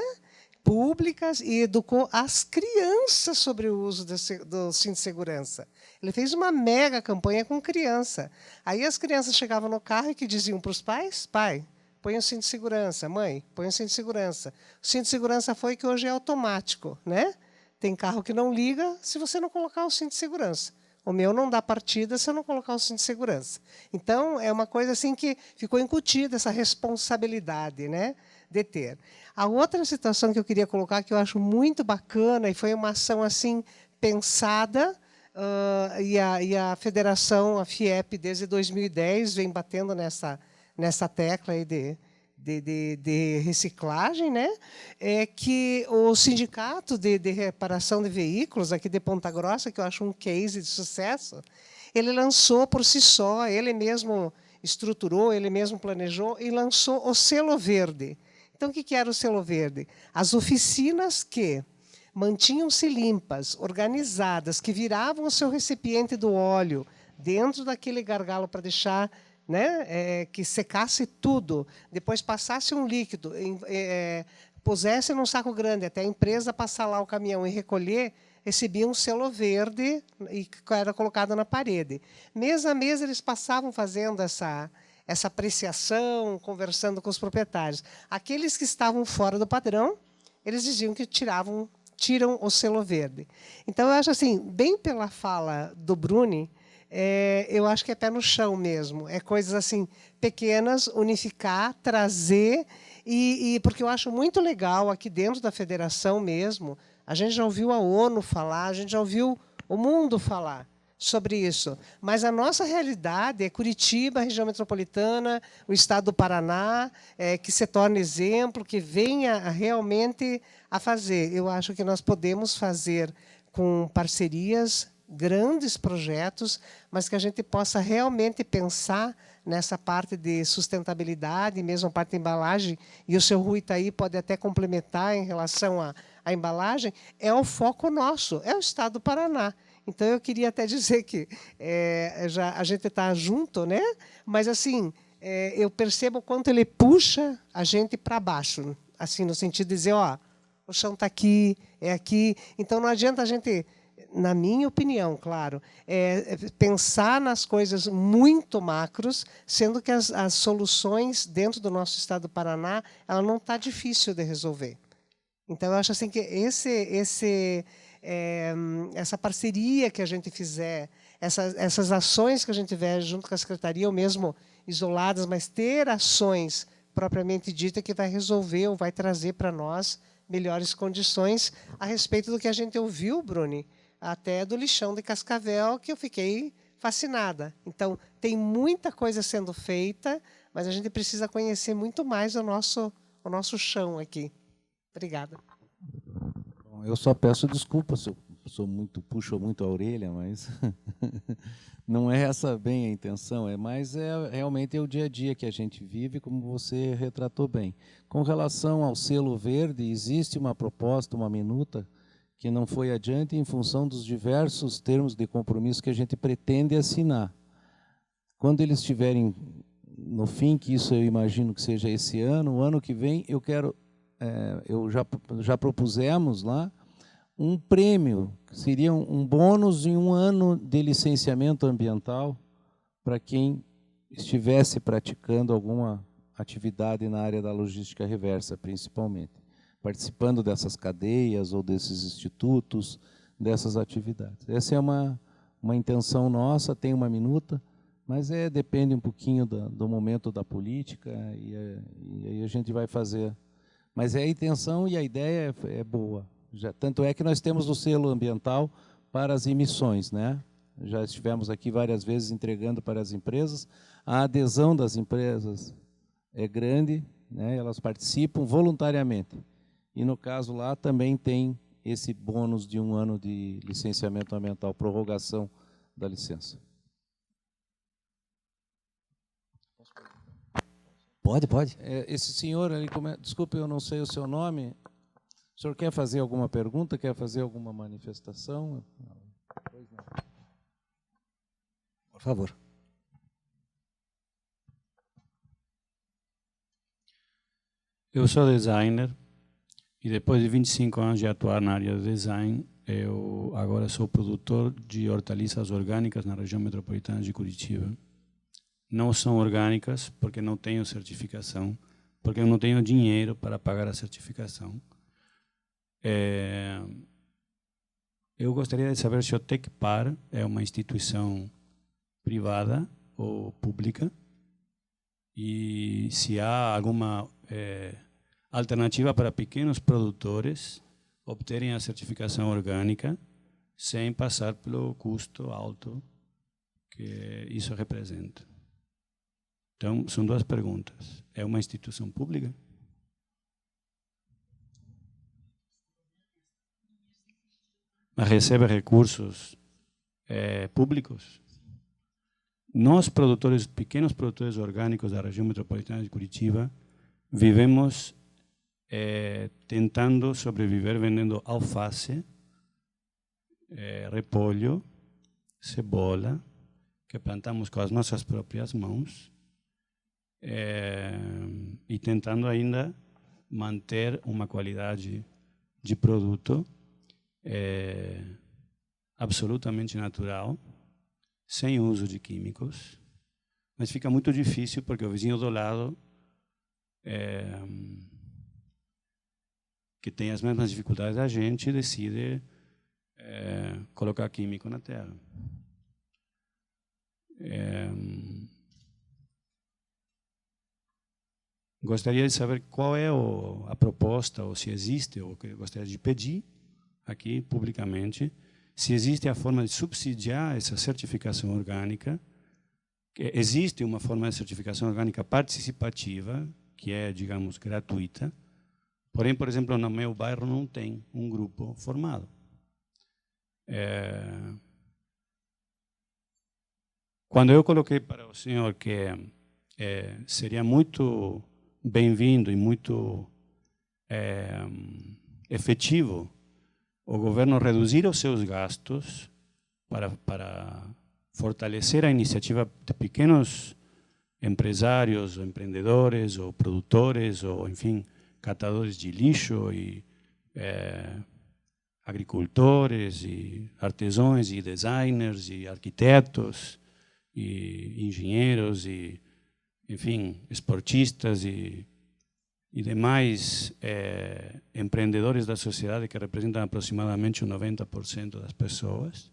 públicas, e educou as crianças sobre o uso do cinto de segurança. Ele fez uma mega campanha com criança. Aí as crianças chegavam no carro e que diziam para os pais: pai, põe o cinto de segurança, mãe, põe o cinto de segurança. O cinto de segurança foi que hoje é automático, né? Tem carro que não liga se você não colocar o cinto de segurança. O meu não dá partida se eu não colocar o cinto de segurança. Então, é uma coisa assim que ficou incutida, essa responsabilidade, né, de ter. A outra situação que eu queria colocar, que eu acho muito bacana, e foi uma ação assim pensada, e a federação, a FIEP, desde 2010, vem batendo nessa tecla aí de reciclagem, né? É que o sindicato de reparação de veículos aqui de Ponta Grossa, que eu acho um case de sucesso, ele lançou por si só, ele mesmo estruturou, ele mesmo planejou e lançou o selo verde. Então, o que era o selo verde? As oficinas que mantinham-se limpas, organizadas, que viravam o seu recipiente do óleo dentro daquele gargalo para deixar, né, que secasse tudo, depois passasse um líquido, pusesse num saco grande, até a empresa passar lá o caminhão e recolher, recebia um selo verde e que era colocado na parede. Mês a mês eles passavam fazendo essa apreciação, conversando com os proprietários. Aqueles que estavam fora do padrão, eles diziam que tiram o selo verde. Então, eu acho assim, bem pela fala do Bruni, eu acho que é pé no chão mesmo. É coisas assim pequenas, unificar, trazer, porque eu acho muito legal aqui dentro da federação mesmo. A gente já ouviu a ONU falar, a gente já ouviu o mundo falar sobre isso. Mas a nossa realidade é Curitiba, a região metropolitana, o estado do Paraná, que se torne exemplo, que venha realmente a fazer. Eu acho que nós podemos fazer com parcerias, grandes projetos, mas que a gente possa realmente pensar nessa parte de sustentabilidade, mesmo a parte de embalagem, e o seu Rui está aí, pode até complementar em relação à embalagem, é o foco nosso, é o estado do Paraná. Então, eu queria até dizer que a gente está junto, né? Mas assim, eu percebo o quanto ele puxa a gente para baixo, assim, no sentido de dizer, ó, o chão está aqui, é aqui. Então, não adianta a gente, na minha opinião, claro, pensar nas coisas muito macros, sendo que as soluções dentro do nosso estado do Paraná, ela não está difícil de resolver. Então, eu acho assim que essa parceria que a gente fizer, essas ações que a gente tiver junto com a secretaria, ou mesmo isoladas, mas ter ações propriamente ditas que vai resolver ou vai trazer para nós melhores condições a respeito do que a gente ouviu, Bruni, até do lixão de Cascavel, que eu fiquei fascinada. Então, tem muita coisa sendo feita, mas a gente precisa conhecer muito mais o nosso chão aqui. Obrigada. Bom, eu só peço desculpa se eu puxo muito a orelha, mas não é essa bem a intenção, realmente é o dia a dia que a gente vive, como você retratou bem. Com relação ao selo verde, existe uma proposta, uma minuta, que não foi adiante em função dos diversos termos de compromisso que a gente pretende assinar. Quando eles estiverem no fim, que isso eu imagino que seja esse ano, o ano que vem, eu já propusemos lá um prêmio, que seria um bônus em um ano de licenciamento ambiental para quem estivesse praticando alguma atividade na área da logística reversa, principalmente, participando dessas cadeias ou desses institutos, dessas atividades. Essa é uma intenção nossa, tem uma minuta, mas depende um pouquinho do momento da política, e aí a gente vai fazer. Mas a intenção e a ideia é boa. Tanto é que nós temos o selo ambiental para as emissões, né? Já estivemos aqui várias vezes entregando para as empresas. A adesão das empresas é grande, né? Elas participam voluntariamente. E no caso lá também tem esse bônus de 1 ano de licenciamento ambiental, prorrogação da licença. Pode. Esse senhor, desculpe, eu não sei o seu nome. O senhor quer fazer alguma pergunta? Quer fazer alguma manifestação? Pois não. Por favor. Eu sou designer e depois de 25 anos de atuar na área de design, eu agora sou produtor de hortaliças orgânicas na região metropolitana de Curitiba. Não são orgânicas porque não tenho certificação, porque eu não tenho dinheiro para pagar a certificação. Eu gostaria de saber se o Tecpar é uma instituição privada ou pública e se há alguma alternativa para pequenos produtores obterem a certificação orgânica sem passar pelo custo alto que isso representa. Então, são 2 perguntas. É uma instituição pública? Mas recebe recursos públicos? Nós, pequenos produtores orgânicos da região metropolitana de Curitiba, vivemos tentando sobreviver vendendo alface, repolho, cebola, que plantamos com as nossas próprias mãos, e tentando ainda manter uma qualidade de produto absolutamente natural, sem uso de químicos, mas fica muito difícil porque o vizinho do lado que tem as mesmas dificuldades da gente decide colocar químico na terra. Gostaria de saber qual é a proposta, ou se existe, ou que eu gostaria de pedir aqui publicamente, se existe a forma de subsidiar essa certificação orgânica. Existe uma forma de certificação orgânica participativa, que é, digamos, gratuita. Porém, por exemplo, no meu bairro não tem um grupo formado. Quando eu coloquei para o senhor que seria muito bem-vindo e muito efetivo o governo reduzir os seus gastos para fortalecer a iniciativa de pequenos empresários, ou empreendedores, ou produtores, ou, enfim, catadores de lixo, e agricultores, e artesãos, e designers, e arquitetos, e engenheiros, e, enfim, esportistas, e demais empreendedores da sociedade que representam aproximadamente o 90% das pessoas.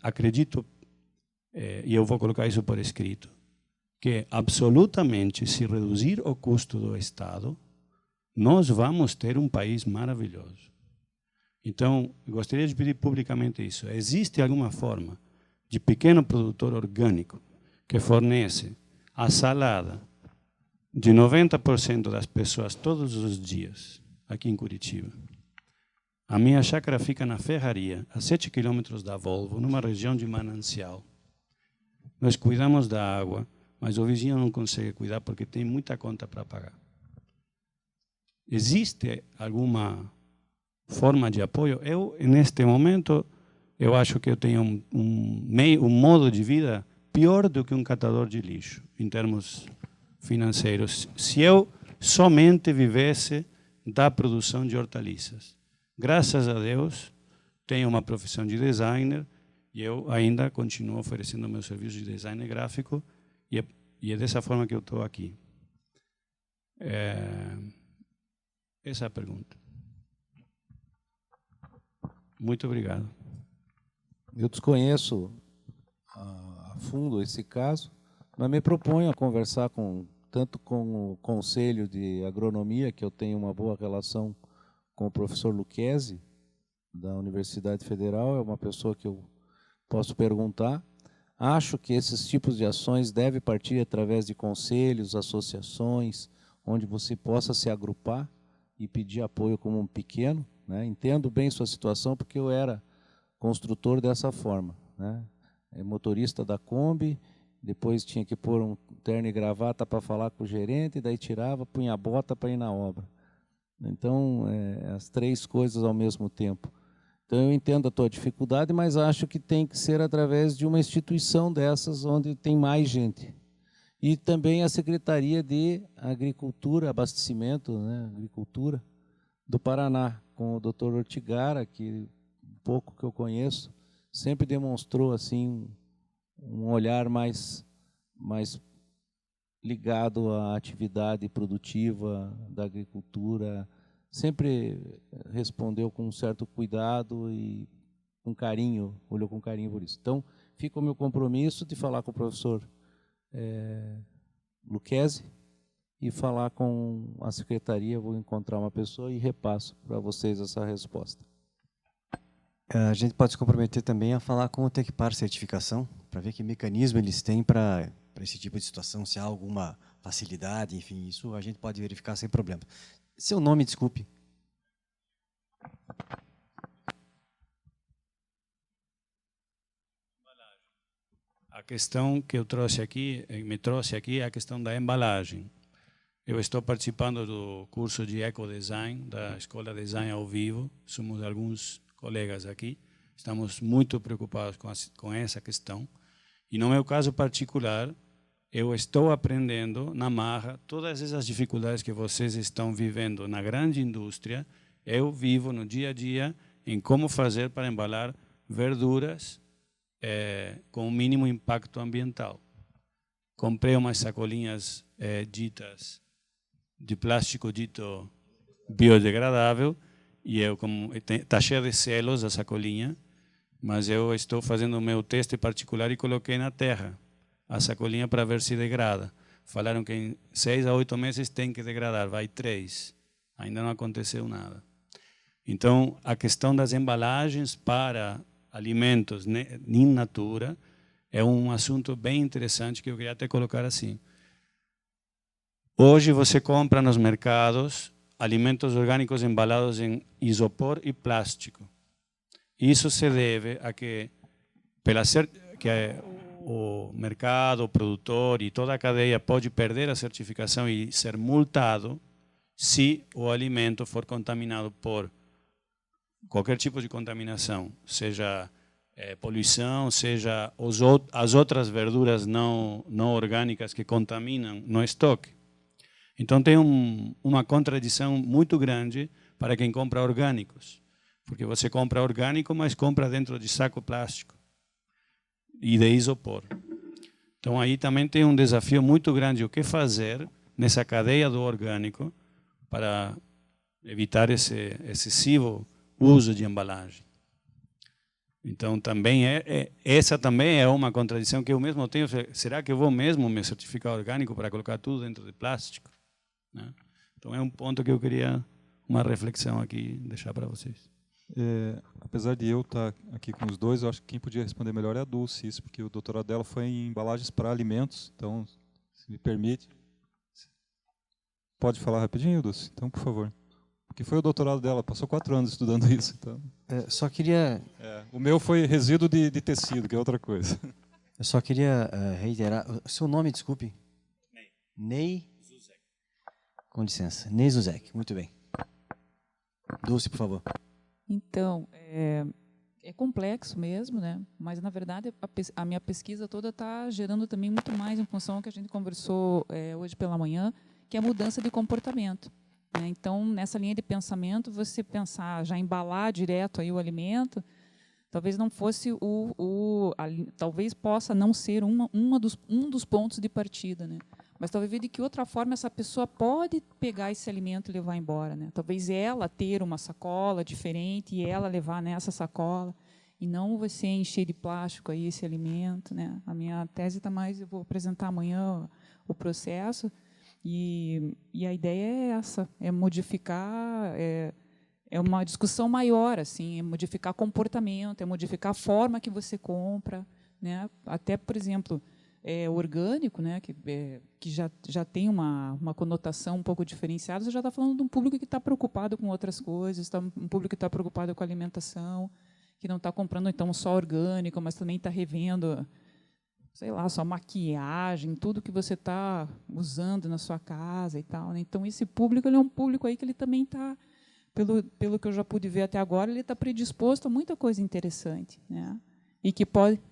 Acredito, e eu vou colocar isso por escrito, que absolutamente, se reduzir o custo do Estado, nós vamos ter um país maravilhoso. Então, gostaria de pedir publicamente isso. Existe alguma forma de pequeno produtor orgânico que fornece a salada de 90% das pessoas todos os dias aqui em Curitiba? A minha chácara fica na Ferraria, a 7 quilômetros da Volvo, numa região de manancial. Nós cuidamos da água, mas o vizinho não consegue cuidar porque tem muita conta para pagar. Existe alguma forma de apoio? Eu, neste momento, eu acho que eu tenho um modo de vida pior do que um catador de lixo, em termos financeiros, se eu somente vivesse da produção de hortaliças. Graças a Deus, tenho uma profissão de designer e eu ainda continuo oferecendo meus serviços de design gráfico e é dessa forma que eu estou aqui. Essa é a pergunta. Muito obrigado. Eu desconheço a fundo esse caso, mas me proponho a conversar tanto com o Conselho de Agronomia, que eu tenho uma boa relação com o professor Lucchesi, da Universidade Federal, é uma pessoa que eu posso perguntar. Acho que esses tipos de ações devem partir através de conselhos, associações, onde você possa se agrupar e pedir apoio como um pequeno, né? Entendo bem sua situação, porque eu era construtor dessa forma, né? Motorista da Kombi, depois tinha que pôr um terno e gravata para falar com o gerente, daí tirava, punha a bota para ir na obra. Então, as três coisas ao mesmo tempo. Então, eu entendo a tua dificuldade, mas acho que tem que ser através de uma instituição dessas, onde tem mais gente. E também a Secretaria de Agricultura, Abastecimento, né, Agricultura, do Paraná, com o Dr. Ortigara, que pouco que eu conheço, sempre demonstrou assim um olhar mais ligado à atividade produtiva da agricultura, sempre respondeu com um certo cuidado e com carinho, olhou com carinho por isso. Então, fica o meu compromisso de falar com o professor Lucchesi e falar com a secretaria, vou encontrar uma pessoa e repasso para vocês essa resposta. A gente pode se comprometer também a falar com o Tecpar Certificação, para ver que mecanismo eles têm para esse tipo de situação, se há alguma facilidade, enfim, isso a gente pode verificar sem problema. Seu nome, desculpe. A questão que eu trouxe aqui, me trouxe aqui, é a questão da embalagem. Eu estou participando do curso de Ecodesign da Escola Design ao Vivo, somos alguns colegas aqui, estamos muito preocupados com essa questão. E no meu caso particular, eu estou aprendendo na marra todas essas dificuldades que vocês estão vivendo na grande indústria, eu vivo no dia a dia em como fazer para embalar verduras com o mínimo impacto ambiental. Comprei umas sacolinhas ditas de plástico dito biodegradável e está cheia de selos a sacolinha, mas eu estou fazendo o meu teste particular e coloquei na terra a sacolinha para ver se degrada. Falaram que em 6 a 8 meses tem que degradar, vai 3. Ainda não aconteceu nada. Então, a questão das embalagens para alimentos in natura é um assunto bem interessante que eu queria até colocar assim. Hoje você compra nos mercados alimentos orgânicos embalados em isopor e plástico. Isso se deve a que o mercado, o produtor e toda a cadeia pode perder a certificação e ser multado se o alimento for contaminado por qualquer tipo de contaminação, seja poluição, seja as outras verduras não orgânicas que contaminam no estoque. Então tem uma contradição muito grande para quem compra orgânicos, porque você compra orgânico, mas compra dentro de saco plástico e de isopor. Então aí também tem um desafio muito grande, o que fazer nessa cadeia do orgânico para evitar esse excessivo uso de embalagem. Então também essa também é uma contradição que eu mesmo tenho. Será que eu vou mesmo me certificar orgânico para colocar tudo dentro de plástico? Né? Então é um ponto que eu queria uma reflexão aqui deixar para vocês. Apesar de eu estar aqui com os dois, eu acho que quem podia responder melhor é a Dulce, isso, porque o doutorado dela foi em embalagens para alimentos. Então, se me permite, pode falar rapidinho, Dulce? Então, por favor. Porque foi o doutorado dela, passou 4 anos estudando isso. Então. Só queria... o meu foi resíduo de tecido, que é outra coisa. Eu só queria reiterar... O seu nome, desculpe? Ney Zuzek. Com licença. Ney Zuzek, muito bem. Dulce, por favor. Então, é complexo mesmo, né? Mas, na verdade, a minha pesquisa toda está gerando também muito mais em função do que a gente conversou hoje pela manhã, que é a mudança de comportamento. Né? Então, nessa linha de pensamento, você pensar, já embalar direto aí o alimento, talvez não fosse talvez possa não ser um dos pontos de partida, né? mas talvez ver de que outra forma essa pessoa pode pegar esse alimento e levar embora, né? Talvez ela ter uma sacola diferente e ela levar nessa sacola, e não você encher de plástico aí esse alimento, né? A minha tese está mais, eu vou apresentar amanhã o processo, e a ideia é essa, é modificar, é uma discussão maior, assim, é modificar comportamento, é modificar a forma que você compra, né? Até, por exemplo, orgânico, né? Que já tem uma conotação um pouco diferenciada, você já está falando de um público que está preocupado com outras coisas, um público que está preocupado com a alimentação, que não está comprando então só orgânico, mas também está revendo, sei lá, sua maquiagem, tudo que você está usando na sua casa e tal, né? Então esse público, ele é um público aí que ele também está, pelo que eu já pude ver até agora, ele está predisposto a muita coisa interessante, né? E que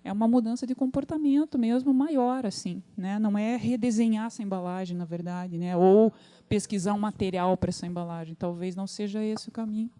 é uma mudança de comportamento mesmo maior, assim, né? Não é redesenhar essa embalagem, na verdade, né? Ou pesquisar um material para essa embalagem. Talvez não seja esse o caminho.